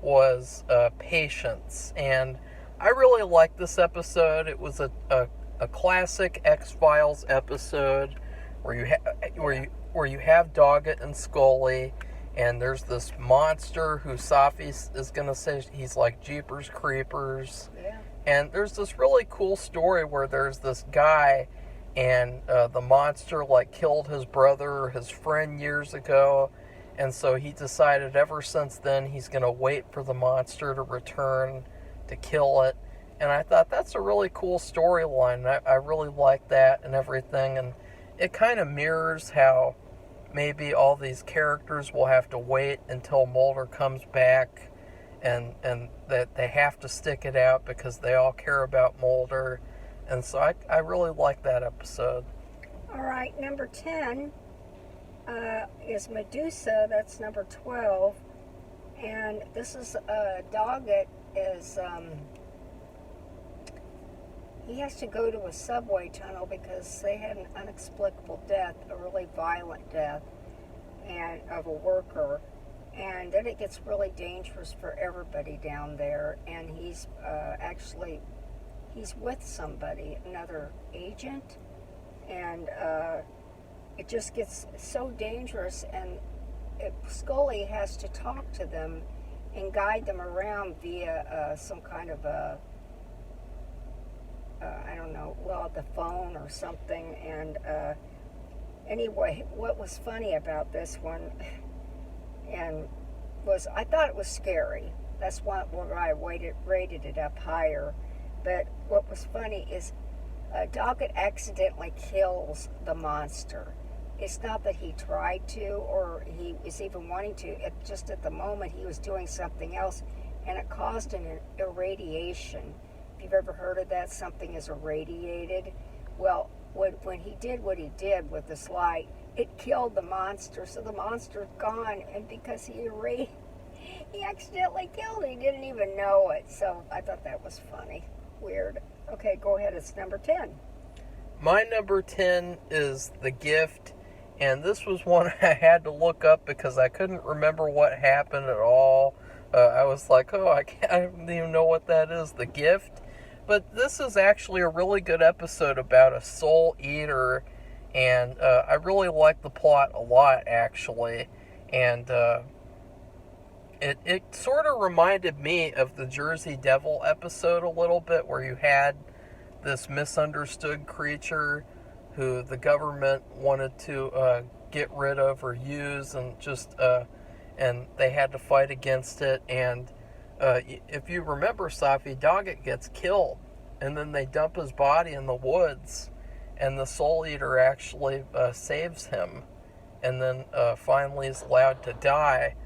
was Patience, and I really liked this episode. It was a classic X-Files episode where you have Doggett and Scully, and there's this monster who Safi is going to say he's like Jeepers Creepers. Yeah. And there's this really cool story where there's this guy, and the monster like killed his brother or his friend years ago, and so he decided ever since then he's going to wait for the monster to return to kill it. And I thought that's a really cool storyline. I really like that and everything, and it kind of mirrors how maybe all these characters will have to wait until Mulder comes back, and that they have to stick it out because they all care about Mulder. And so I really like that episode. All right, number 10 is Medusa. That's number 12. And this is Doggett is, he has to go to a subway tunnel because they had an inexplicable death, a really violent death, and of a worker. And then it gets really dangerous for everybody down there. And he's he's with somebody, another agent, and it just gets so dangerous, and Scully has to talk to them and guide them around via some kind of I don't know, well, the phone or something. And anyway, what was funny about this one and was I thought it was scary. That's where I rated it up higher. But what was funny is Doggett accidentally kills the monster. It's not that he tried to or he was even wanting to. Just at the moment he was doing something else, and it caused an irradiation. If you've ever heard of that, something is irradiated. Well, when he did what he did with this light, it killed the monster. So the monster's gone, and because he accidentally killed it, he didn't even know it. So I thought that was funny. Weird. Okay, go ahead. It's number 10. My number 10 is The Gift, and this was one I had to look up because I couldn't remember what happened at all. I was like, I don't even know what that is, The Gift. But this is actually a really good episode about a soul eater, and I really like the plot a lot, actually. And it sort of reminded me of the Jersey Devil episode a little bit, where you had this misunderstood creature who the government wanted to get rid of or use, and and they had to fight against it. And if you remember, Safi, Doggett gets killed, and then they dump his body in the woods, and the Soul Eater actually saves him, and then finally is allowed to die.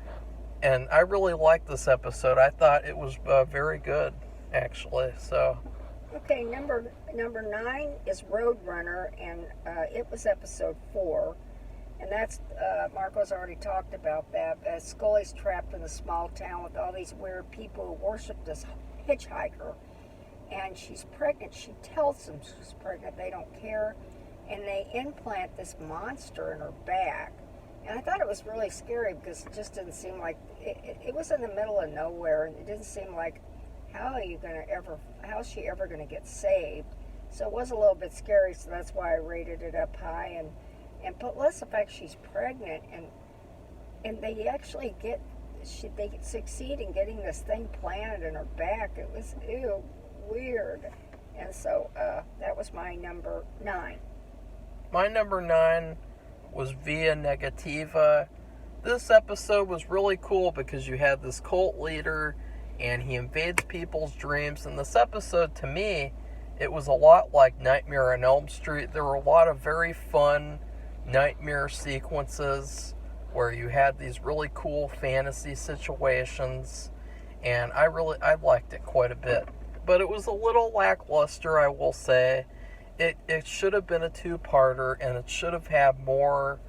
And I really liked this episode. I thought it was very good, actually. So. Okay, number 9 is Roadrunner, and it was episode 4. And that's, Marco's already talked about that. Scully's trapped in a small town with all these weird people who worship this hitchhiker. And she's pregnant. She tells them she's pregnant. They don't care. And they implant this monster in her back. And I thought it was really scary because it just didn't seem like, it was in the middle of nowhere, and it didn't seem like, how is she ever going to get saved? So it was a little bit scary, so that's why I rated it up high. And plus the fact she's pregnant, and they actually they succeed in getting this thing planted in her back. It was weird. And so that was my number 9. My number 9 was Via Negativa. This episode was really cool because you had this cult leader, and he invades people's dreams. And this episode, to me, it was a lot like Nightmare on Elm Street. There were a lot of very fun nightmare sequences where you had these really cool fantasy situations, and I liked it quite a bit. But it was a little lackluster, I will say. It should have been a 2-parter, and it should have had more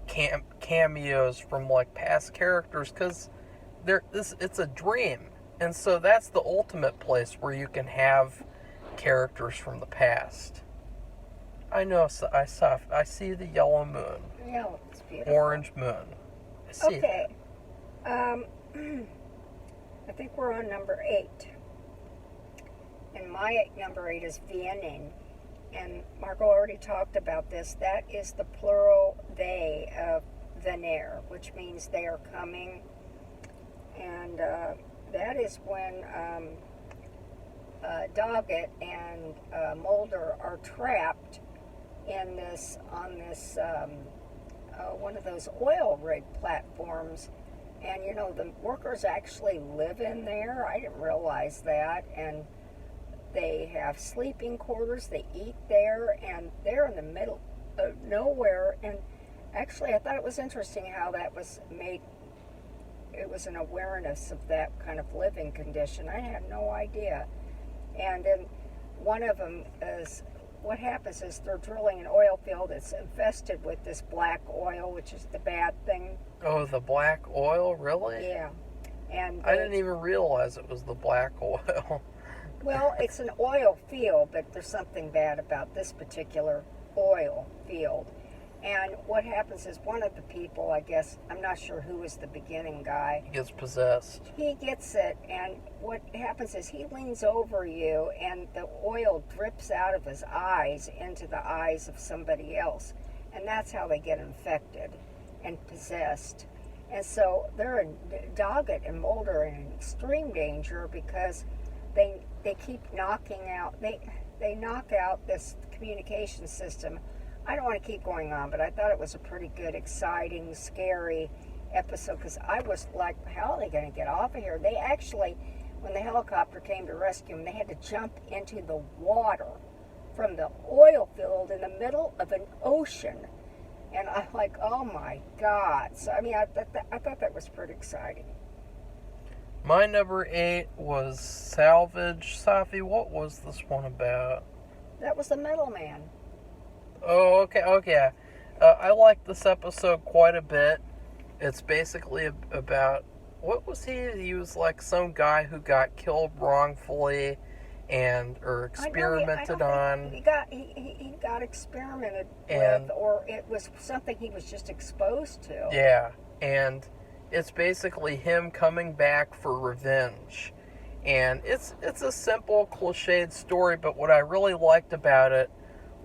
cameos from like past characters, because it's a dream, and so that's the ultimate place where you can have characters from the past. I know, I see the yellow moon. Yeah, it's beautiful. Orange moon. I see. Okay. I think we're on number 8. And my number 8 is Viennin. And Marco already talked about this. That is the plural they of venir, which means they are coming. And that is when Doggett and Mulder are trapped in this on this one of those oil rig platforms, and you know the workers actually live in there. I didn't realize that, and they have sleeping quarters. They eat there, and they're in the middle of nowhere. And actually, I thought it was interesting how that was made. It was an awareness of that kind of living condition. I had no idea. And then one of them is, what happens is they're drilling an oil field that's infested with this black oil, which is the bad thing. Oh, the black oil, really? Yeah. And I didn't even realize it was the black oil. Well, it's an oil field, but there's something bad about this particular oil field. And what happens is one of the people, I guess, I'm not sure who was the beginning guy. He gets possessed. He gets it, and what happens is he leans over you, and the oil drips out of his eyes into the eyes of somebody else. And that's how they get infected and possessed. And so they're in Doggett and Mulder are in extreme danger because they keep knocking out, they knock out this communication system. I don't want to keep going on, but I thought it was a pretty good, exciting, scary episode because I was like, how are they going to get off of here? They actually, when the helicopter came to rescue them, they had to jump into the water from the oil field in the middle of an ocean. And I'm like, oh my God. So, I mean, I thought that was pretty exciting. My number 8 was Salvage. Safi, what was this one about? That was the middleman. Oh, okay. I like this episode quite a bit. It's basically about, what was he? He was like some guy who got killed wrongfully or experimented on. He got experimented with, or it was something he was just exposed to. Yeah, and it's basically him coming back for revenge. And it's a simple, cliched story, but what I really liked about it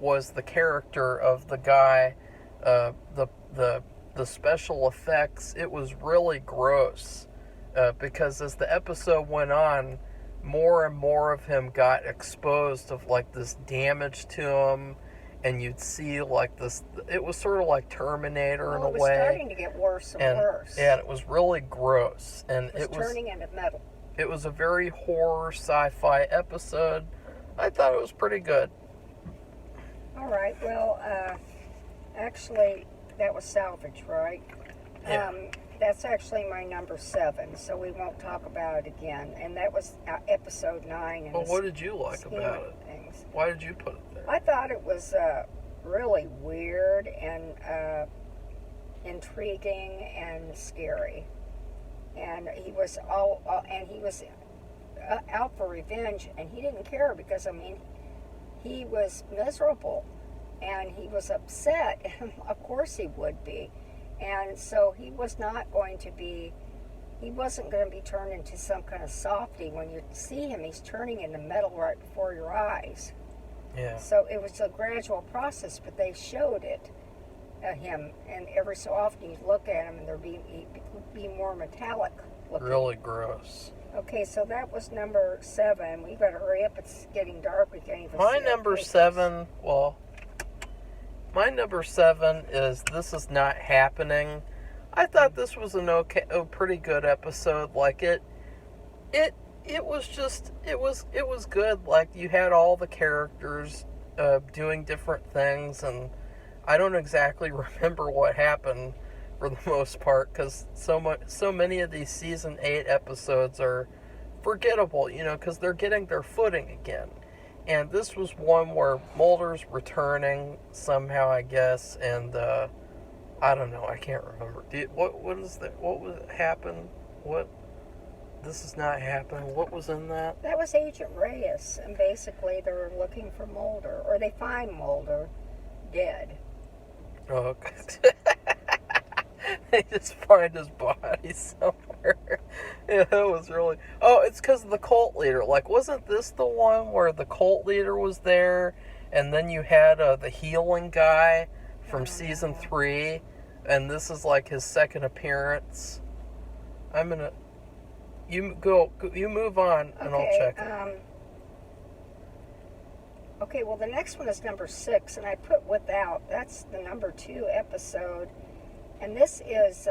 was the character of the guy, the special effects. It was really gross because as the episode went on, more and more of him got exposed of like this damage to him, and you'd see like this. It was sort of like Terminator in a way. It was starting to get worse and worse. Yeah, it was really gross, and it was turning into metal. It was a very horror sci-fi episode. I thought it was pretty good. All right, well, actually, that was Salvage, right? Yeah. That's actually my number 7, so we won't talk about it again. And that was episode 9. Well, what did you like about it? Things. Why did you put it there? I thought it was really weird and intriguing and scary. And he was out for revenge, and he didn't care because, I mean, he was miserable and he was upset, and of course he would be. And so he wasn't going to be turned into some kind of softy. When you see him, he's turning into metal right before your eyes. Yeah. So it was a gradual process, but they showed it, him, and every so often you'd look at him and he'd be more metallic looking. Really gross. Okay, so that was number 7. We better hurry up. It's getting dark. We can't even My see number 7, my number 7 is This Is Not Happening. I thought this was a pretty good episode. Like it was good. Like you had all the characters doing different things, and I don't exactly remember what happened for the most part, because so many of these season 8 episodes are forgettable, because they're getting their footing again. And this was one where Mulder's returning somehow, I guess, and I don't know, I can't remember. What happened? This Is Not Happening. What was in that? That was Agent Reyes, and basically they're looking for Mulder, or they find Mulder dead. Oh, okay. They just find his body somewhere. Yeah, that was really... Oh, it's because of the cult leader. Like, wasn't this the one where the cult leader was there, and then you had the healing guy from season 3, and this is like his second appearance? I'm gonna... You move on, and okay, I'll check it. Okay, well, the next one is number 6, and I put without. That's the number 2 episode. And this is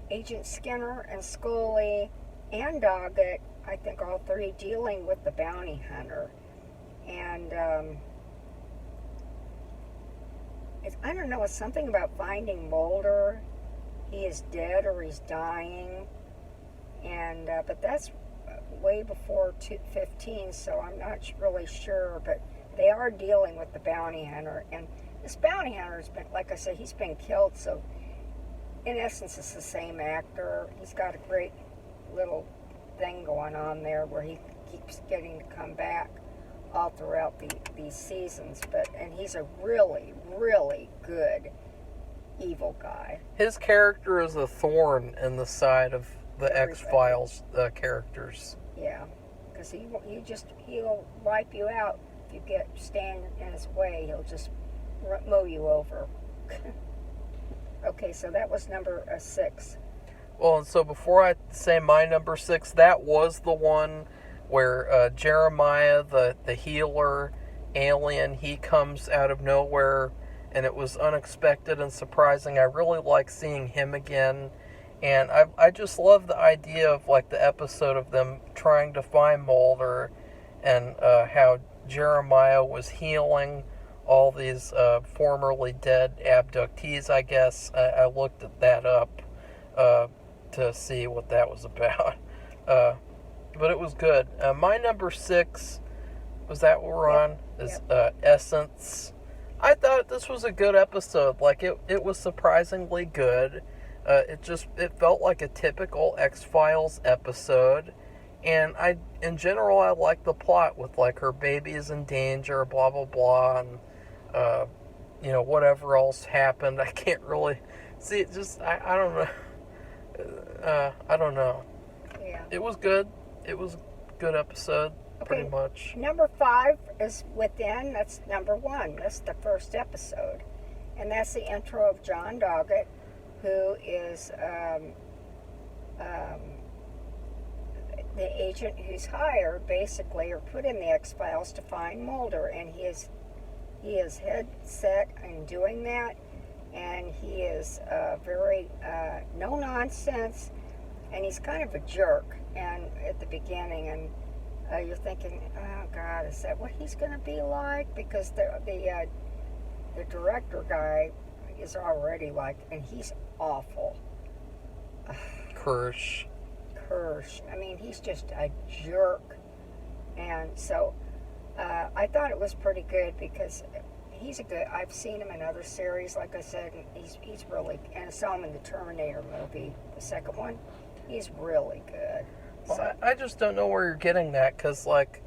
Agent Skinner and Scully and Doggett, I think all three, dealing with the bounty hunter. And I don't know, it's something about finding Mulder. He is dead or he's dying. And but that's way before 15, so I'm not really sure. But they are dealing with the bounty hunter. And this bounty hunter has been, like I said, he's been killed, so in essence it's the same actor. He's got a great little thing going on there where he keeps getting to come back all throughout these seasons. And he's a really, really good evil guy. His character is a thorn in the side of the X-Files characters. Yeah, because he'll wipe you out if you stand in his way. He'll just mow you over. Okay, so that was number 6. Well, and so before I say my number 6, that was the one where Jeremiah, the healer alien, he comes out of nowhere, and it was unexpected and surprising. I really like seeing him again, and I just love the idea of like the episode of them trying to find Mulder, and how Jeremiah was healing all these formerly dead abductees, I guess. I looked that up to see what that was about. But it was good. My number 6, was that what we're on? Is Essence. I thought this was a good episode. Like, it was surprisingly good. It felt like a typical X-Files episode. And in general, I like the plot with, like, her baby is in danger, blah, blah, blah, and, whatever else happened. I can't really see it. I don't know. I don't know. Yeah. It was good. It was a good episode, pretty much. Number 5 is Within. That's number 1. That's the first episode. And that's the intro of John Doggett, who is the agent who's hired, basically, or put in the X-Files to find Mulder. And he is head set in doing that. And he is very no-nonsense. And he's kind of a jerk at the beginning, and you're thinking, oh God, is that what he's going to be like? Because the director guy is already like, and he's awful. Kirsch. I mean, he's just a jerk. And so I thought it was pretty good because I've seen him in other series, like I said, and he's really, and I saw him in the Terminator movie, the second one. He's really good. Well, I just don't know where you're getting that, because, like,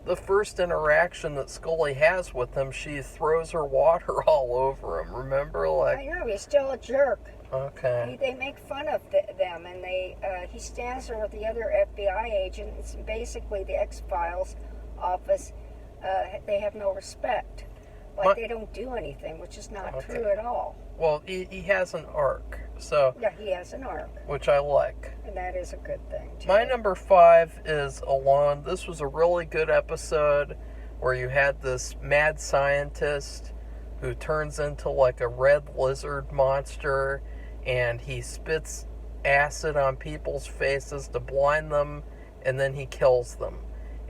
the first interaction that Scully has with him, she throws her water all over him, remember? Like, I know, he's still a jerk. Okay. They make fun of them, and he stands there with the other FBI agents, and basically the X-Files office, they have no respect. Like, they don't do anything, which is not true at all. Well, he has an arc, so... Yeah, he has an arc. Which I like. And that is a good thing, too. My number 5 is Alone. This was a really good episode where you had this mad scientist who turns into, like, a red lizard monster, and he spits acid on people's faces to blind them, and then he kills them.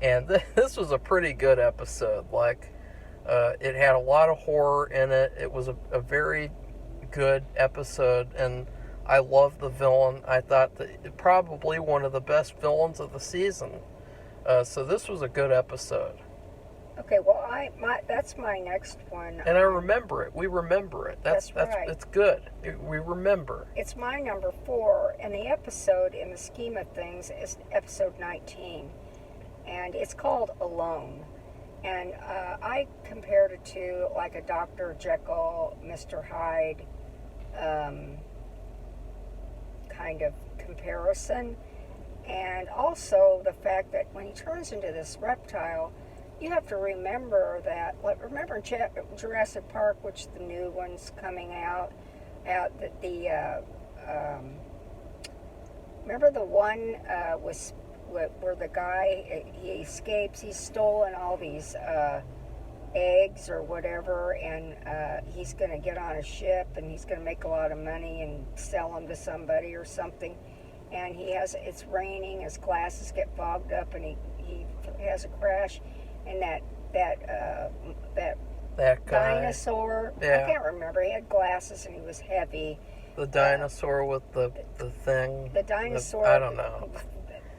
And this was a pretty good episode. Like, it had a lot of horror in it. It was a very good episode, and I love the villain. I thought that probably one of the best villains of the season. So this was a good episode. Okay, well, that's my next one. And I remember it. We remember it. That's right. It's good. We remember. It's my number 4, and the episode, in the scheme of things, is episode 19, and it's called Alone. And I compared it to like a Dr. Jekyll, Mr. Hyde kind of comparison. And also the fact that when he turns into this reptile, you have to remember that, like, remember Jurassic Park, which the new one's coming out, remember the one with where the guy, he escapes. He's stolen all these eggs or whatever, and he's going to get on a ship, and he's going to make a lot of money and sell them to somebody or something. And it's raining, his glasses get fogged up, and he has a crash, and that guy. Dinosaur, yeah. I can't remember, he had glasses and he was heavy. The dinosaur with the thing. The dinosaur, I don't know,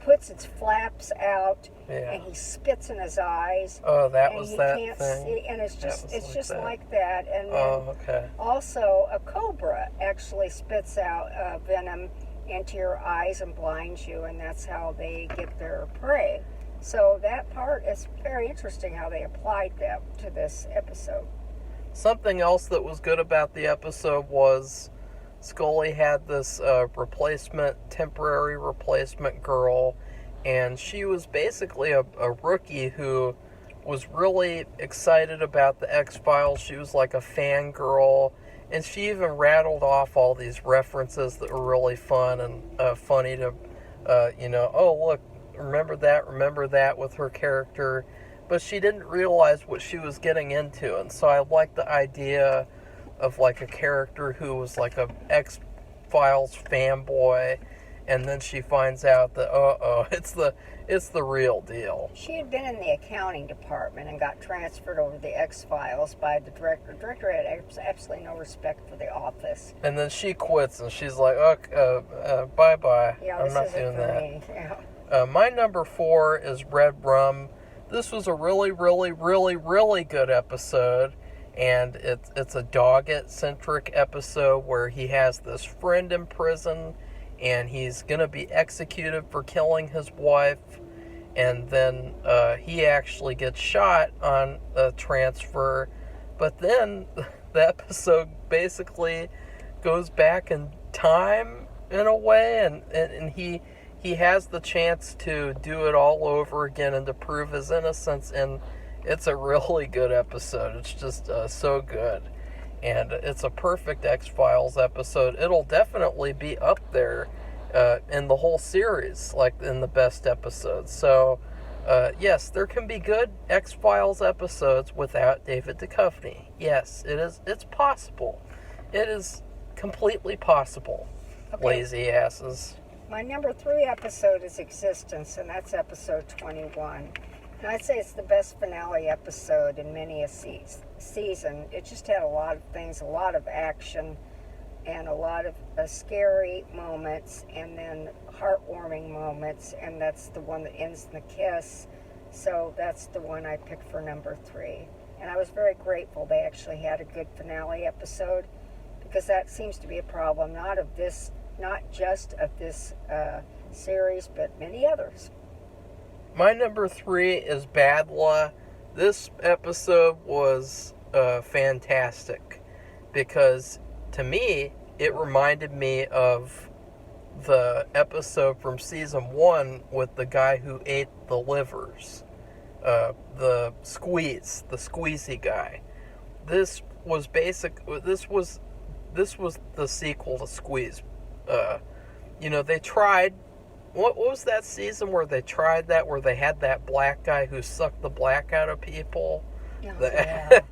puts its flaps out, yeah. and he spits in his eyes. Oh, that was that can't thing. See, and it's just like that. And then okay. Also, a cobra actually spits out venom into your eyes and blinds you, and that's how they get their prey. So that part is very interesting how they applied that to this episode. Something else that was good about the episode was Scully had this temporary replacement girl, and she was basically a rookie who was really excited about the X-Files. She was like a fangirl, and she even rattled off all these references that were really fun and funny to, oh, look, remember that with her character. But she didn't realize what she was getting into, and so I liked the idea of like a character who was like a X-Files fanboy, and then she finds out that it's the real deal. She had been in the accounting department and got transferred over to the X-Files by the director. The director had absolutely no respect for the office. And then she quits, and she's like, bye-bye. Yeah, I'm not doing that. Me. Yeah. My number 4 is Red Rum. This was a really, really, really, really good episode. And it's a Doggett-centric episode where he has this friend in prison, and he's going to be executed for killing his wife. And then he actually gets shot on a transfer. But then the episode basically goes back in time in a way, and he has the chance to do it all over again and to prove his innocence, and it's a really good episode. It's just so good. And it's a perfect X-Files episode. It'll definitely be up there in the whole series, like in the best episodes. So, yes, there can be good X-Files episodes without David Duchovny. Yes, it is. It's possible. It is completely possible. Okay. Lazy asses. My number 3 episode is Existence, and that's episode 21. And I'd say it's the best finale episode in many a season. It just had a lot of things, a lot of action, and a lot of scary moments, and then heartwarming moments, and that's the one that ends in the kiss. So that's the one I picked for number 3. And I was very grateful they actually had a good finale episode, because that seems to be a problem, not just of this series, but many others. My number 3 is Badla. This episode was fantastic because, to me, it reminded me of the episode from season 1 with the guy who ate the livers, the squeezy guy. This was the sequel to Squeeze. They tried. What was that season where they tried that, where they had that black guy who sucked the black out of people? Oh, the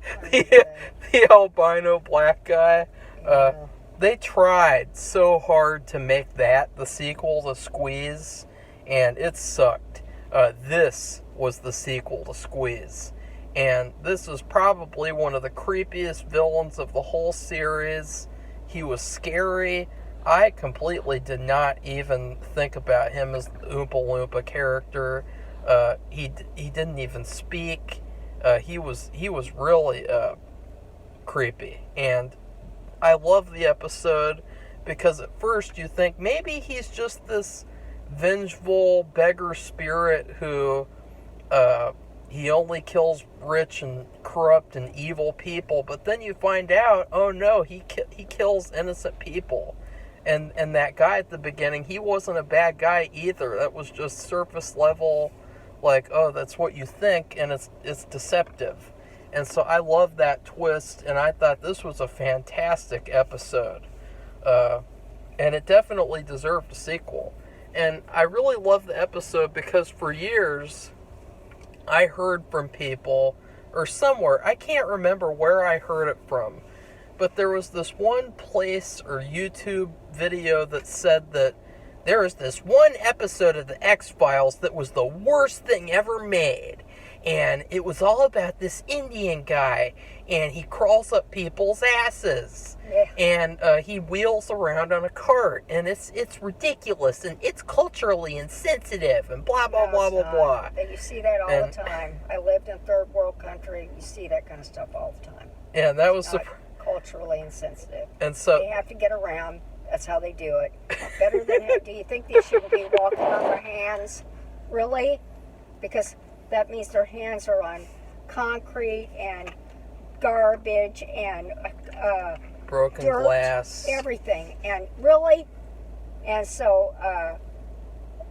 albino black guy. Yeah. They tried so hard to make that the sequel to Squeeze, and it sucked. This was the sequel to Squeeze. And this was probably one of the creepiest villains of the whole series. He was scary. I completely did not even think about him as the Oompa Loompa character. He didn't even speak. He was really creepy. And I love the episode because at first you think maybe he's just this vengeful beggar spirit who he only kills rich and corrupt and evil people. But then you find out, oh no, he kills innocent people. And that guy at the beginning, he wasn't a bad guy either. That was just surface level, like, oh, that's what you think, and it's deceptive. And so I love that twist, and I thought this was a fantastic episode. And it definitely deserved a sequel. And I really love the episode because for years I heard from people, or somewhere, I can't remember where I heard it from, but there was this one place or YouTube video that said that there was this one episode of the X-Files that was the worst thing ever made. And it was all about this Indian guy, and he crawls up people's asses. Yeah. And he wheels around on a cart, and it's ridiculous, and it's culturally insensitive, and blah, blah, blah, blah, blah. You see that all the time. I lived in third world country. You see that kind of stuff all the time. Yeah, that was culturally insensitive. And so they have to get around. That's how they do it. Better than do you think they should be walking on their hands? Really? Because that means their hands are on concrete and garbage and broken dirt, glass, everything. And really, and so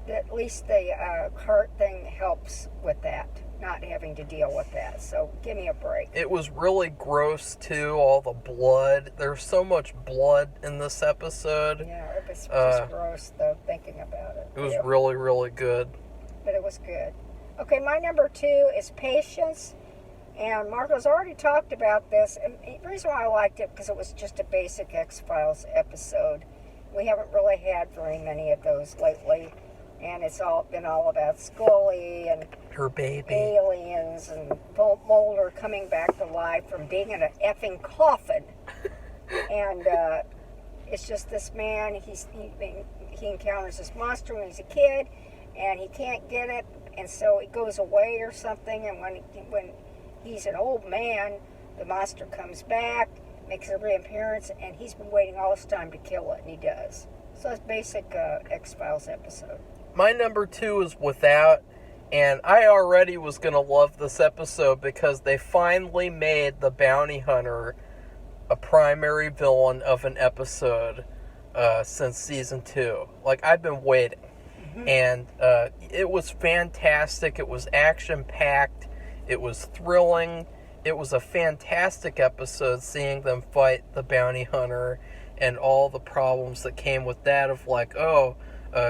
at least the cart thing helps with that, not having to deal with that. So give me a break. It was really gross too, all the blood. There's so much blood in this episode. Yeah, it was just gross though, thinking about it. It was really, really good. But it was good. Okay, my number 2 is patience. And Marco's already talked about this. And the reason why I liked it, because it was just a basic X-Files episode. We haven't really had very many of those lately. And it's been all about Scully and her baby, aliens, and Mulder coming back to life from being in an effing coffin. And it's just this man, he encounters this monster when he's a kid, and he can't get it, and so it goes away or something, and when he's an old man, the monster comes back, makes a reappearance, and he's been waiting all this time to kill it, and he does. So it's basic X-Files episode. My number 2 is Without, and I already was going to love this episode because they finally made the bounty hunter a primary villain of an episode since season 2. Like, I've been waiting. Mm-hmm. And it was fantastic. It was action-packed. It was thrilling. It was a fantastic episode seeing them fight the bounty hunter and all the problems that came with that of like,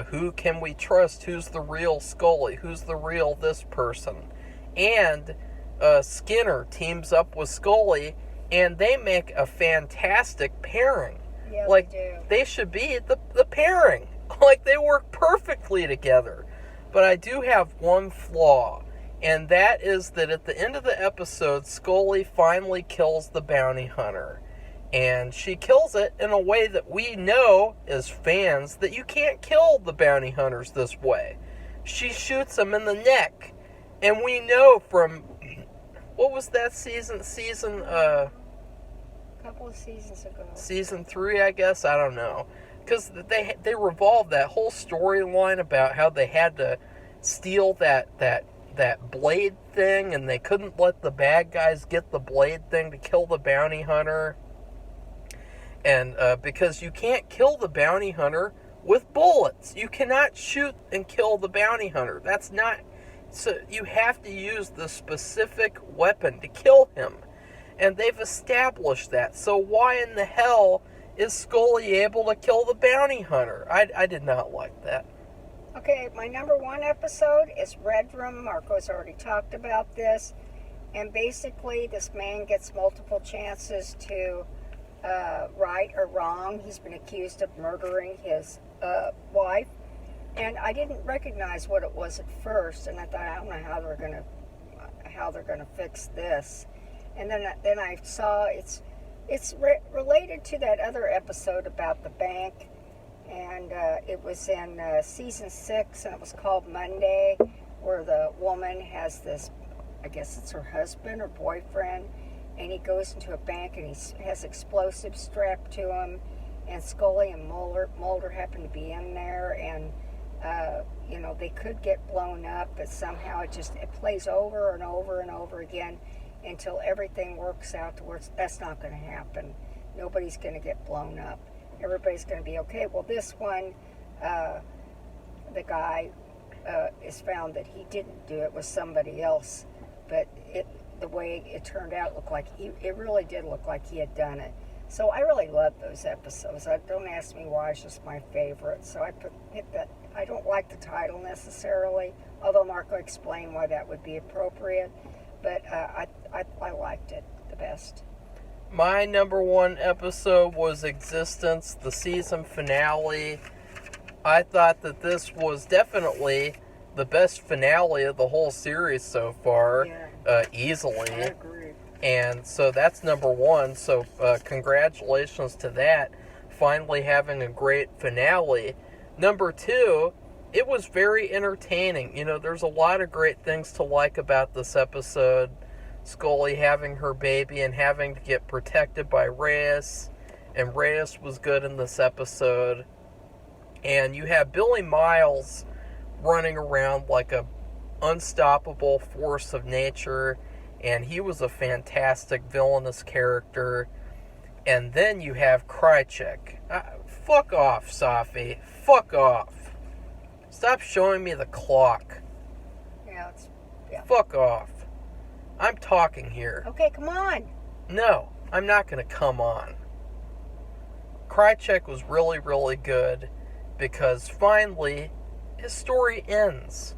who can we trust? Who's the real Scully? Who's the real this person? And Skinner teams up with Scully, and they make a fantastic pairing. Yeah, like, they do. They should be the pairing. Like, they work perfectly together. But I do have one flaw, and that is that at the end of the episode, Scully finally kills the bounty hunter. And she kills it in a way that we know as fans that you can't kill the bounty hunters this way. She shoots him in the neck. And we know from, what was that season? A couple of seasons ago. Season 3, I guess? I don't know. Because they revolved that whole storyline about how they had to steal that blade thing, and they couldn't let the bad guys get the blade thing to kill the bounty hunter. And because you can't kill the bounty hunter with bullets. You cannot shoot and kill the bounty hunter. That's not... So you have to use the specific weapon to kill him. And they've established that. So why in the hell is Scully able to kill the bounty hunter? I did not like that. Okay, my number 1 episode is Red Room. Marco's already talked about this. And basically, this man gets multiple chances to right or wrong. He's been accused of murdering his wife. And I didn't recognize what it was at first. And I thought, I don't know how they're gonna fix this. And then I saw it's related to that other episode about the bank, and it was in season 6, and it was called Monday, where the woman has this, I guess it's her husband or boyfriend, and he goes into a bank and he has explosives strapped to him, and Scully and Mulder happen to be in there, and they could get blown up, but somehow it plays over and over and over again until everything works out to where that's not going to happen. Nobody's going to get blown up. Everybody's going to be okay. Well, this one, the guy is found that he didn't do it, was somebody else, but the way it turned out looked like it really did look like he had done it. So I really love those episodes. Don't ask me why; it's just my favorite. So hit that. I don't like the title necessarily, although Marco explained why that would be appropriate. But I liked it the best. My number one episode was Existence, the season finale. I thought that this was definitely the best finale of the whole series so far, easily. I agree. And so that's number one. So congratulations to that, finally having a great finale. Number two, it was very entertaining. You know, there's a lot of great things to like about this episode. Scully having her baby and having to get protected by Reyes. And Reyes was good in this episode. And you have Billy Miles running around like a unstoppable force of nature. And he was a fantastic villainous character. And then you have Krychek. Fuck off, Safi. Fuck off. Stop showing me the clock. Yeah. Fuck off. I'm talking here. Okay, come on. No, I'm not going to come on. Krychek was really, really good because finally his story ends.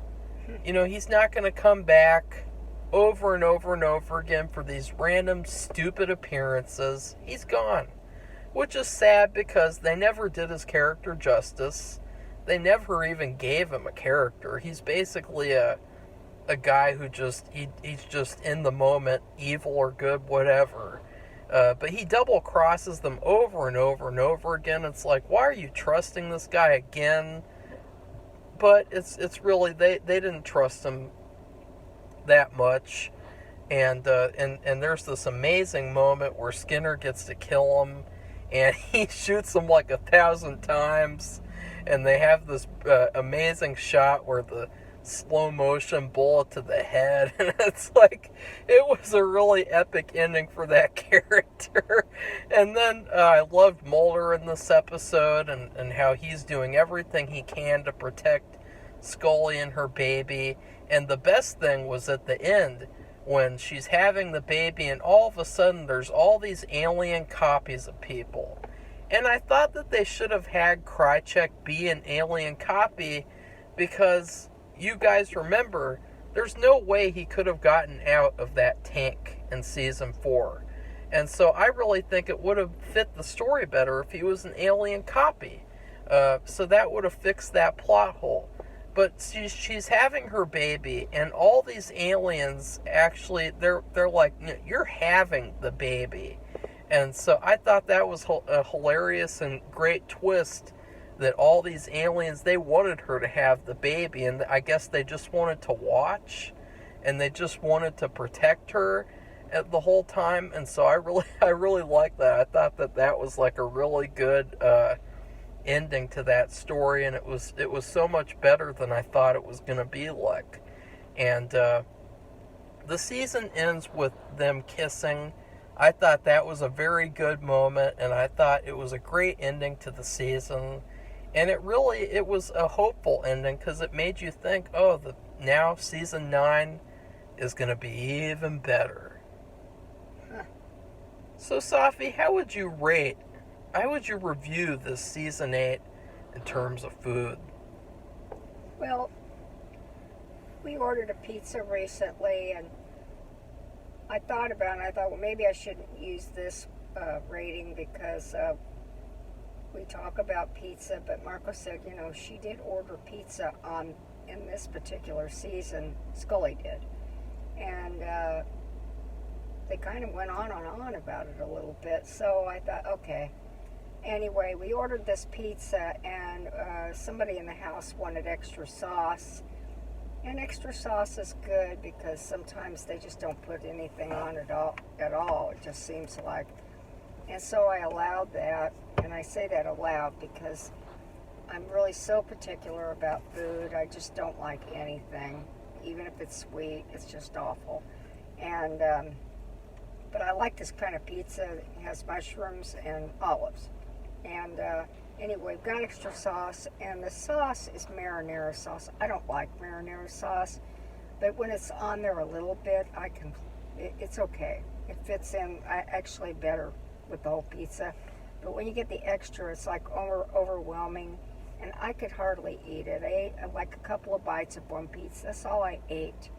You know, he's not going to come back over and over and over again for these random stupid appearances. He's gone. Which is sad because they never did his character justice. They never even gave him a character. He's basically a guy who he's just in the moment, evil or good, whatever. But he double crosses them over and over and over again. It's like, why are you trusting this guy again? But it's really they didn't trust him that much. And there's this amazing moment where Skinner gets to kill him, and he shoots him like 1,000 times, and they have this amazing shot where the slow motion bullet to the head, and it's like, it was a really epic ending for that character. And then I loved Mulder in this episode, and how he's doing everything he can to protect Scully and her baby. And the best thing was at the end when she's having the baby, and all of a sudden there's all these alien copies of people. And I thought that they should have had Krychek be an alien copy, because you guys remember, there's no way he could have gotten out of that tank in season 4. And so I really think it would have fit the story better if he was an alien copy. So that would have fixed that plot hole. But she's having her baby, and all these aliens actually, they're like, you're having the baby. And so I thought that was a hilarious and great twist, that all these aliens, they wanted her to have the baby, and I guess they just wanted to watch, and they just wanted to protect her the whole time. And so I really liked that. I thought that was like a really good ending to that story, and it was so much better than I thought it was going to be like. And the season ends with them kissing. I thought that was a very good moment, and I thought it was a great ending to the season. And it was a hopeful ending, because it made you think, now season 9 is going to be even better. Huh. So, Safi, how would you review this season 8 in terms of food? Well, we ordered a pizza recently, and I thought about it, and I thought, well, maybe I shouldn't use this rating, because we talk about pizza, but Marco said, she did order pizza in this particular season. Scully did. And they kind of went on and on about it a little bit. So I thought, okay. Anyway, we ordered this pizza, and somebody in the house wanted extra sauce. And extra sauce is good, because sometimes they just don't put anything on it at all. It just seems like. And so I allowed that, and I say that aloud because I'm really so particular about food. I just don't like anything, even if it's sweet. It's just awful. And but I like this kind of pizza. It has mushrooms and olives. And anyway, we've got extra sauce, and the sauce is marinara sauce. I don't like marinara sauce, but when it's on there a little bit, it's okay. It fits in actually better with the whole pizza. But when you get the extra, it's like overwhelming. and I could hardly eat it. I ate like a couple of bites of one piece. That's all I ate.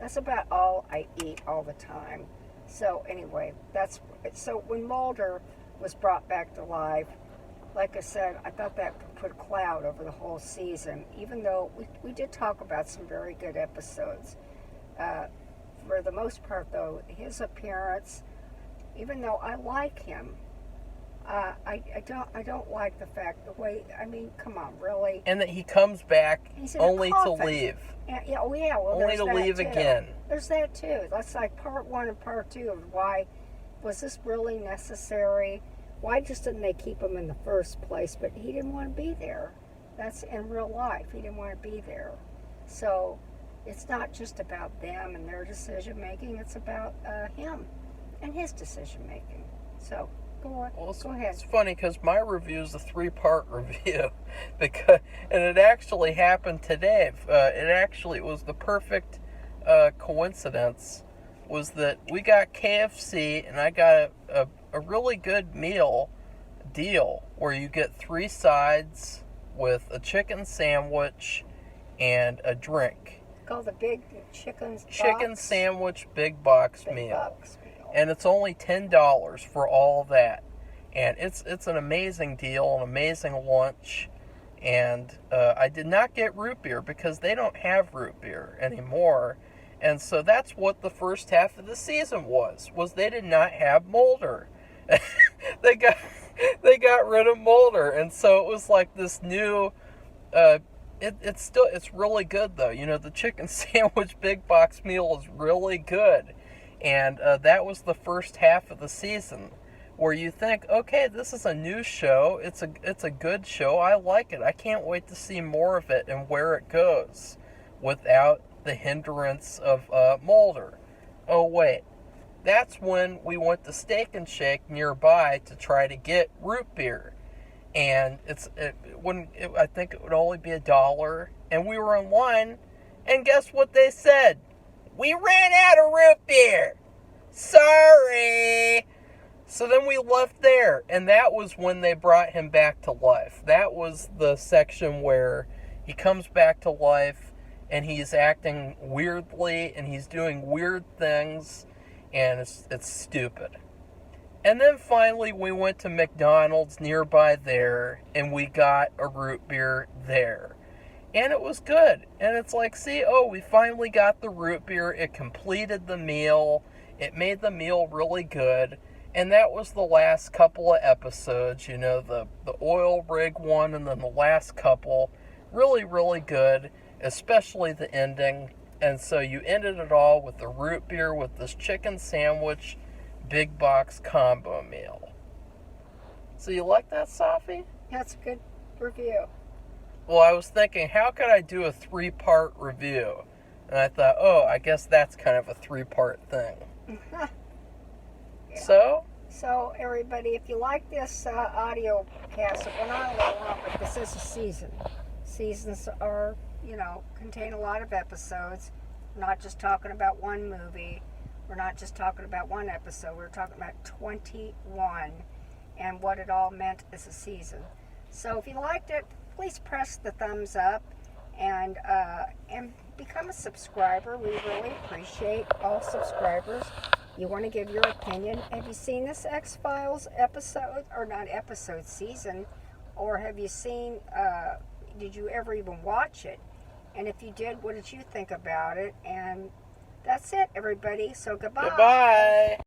That's about all I eat all the time. So anyway, so when Mulder was brought back to life, like I said, I thought that put a cloud over the whole season, even though we did talk about some very good episodes. For the most part, though, his appearance, even though I like him, I don't like the fact, the way, I mean, come on, really? And that he comes back only to leave. Yeah, well, only to leave too. again. There's that too. That's like part one and part two of why was this really necessary? Why just didn't they keep him in the first place? But he didn't want to be there. That's in real life. He didn't want to be there. So it's not just about them and their decision making. It's about him and his decision making. So go on. Well, go ahead. It's funny because my review is a 3-part review, and it actually happened today. It was the perfect coincidence. Was that we got KFC and I got a really good meal deal where you get 3 sides with a chicken sandwich and a drink. Called the big chicken sandwich big box meal. And it's only $10 for all that. And it's an amazing deal, an amazing lunch. And I did not get root beer because they don't have root beer anymore. And so that's what the first half of the season was they did not have Mulder. they got rid of Mulder. And so it was like this new it's really good though. You know, the chicken sandwich big box meal is really good. And that was the first half of the season where you think, okay, this is a new show. It's a good show. I like it. I can't wait to see more of it and where it goes without the hindrance of Mulder. Oh wait, that's when we went to Steak and Shake nearby to try to get root beer, and I think it would only be $1, and we were in line, and guess what they said? We ran out of root beer. Sorry. So then we left there, and that was when they brought him back to life. That was the section where he comes back to life. And he's acting weirdly, and he's doing weird things, and it's stupid. And then finally we went to McDonald's nearby there, and we got a root beer there. And it was good. And it's like, see, we finally got the root beer. It completed the meal. It made the meal really good. And that was the last couple of episodes, you know, the oil rig one and then the last couple. Really, really good. Especially the ending. And so you ended it all with the root beer with this chicken sandwich big box combo meal. So you like that, Safi? That's a good review. Well, I was thinking, how could I do a 3-part review? And I thought, I guess that's kind of a 3-part thing. Yeah. So everybody, if you like this audio cast, it went on a little long, but this is a season. Seasons are, contain a lot of episodes. We're not just talking about one movie. We're not just talking about one episode. We're talking about 21 and what it all meant as a season. So if you liked it, please press the thumbs up and become a subscriber. We really appreciate all subscribers. You want to give your opinion. Have you seen this X-Files episode, or not episode, season? Or have you seen, did you ever even watch it? And if you did, what did you think about it? And that's it, everybody. So goodbye. Goodbye.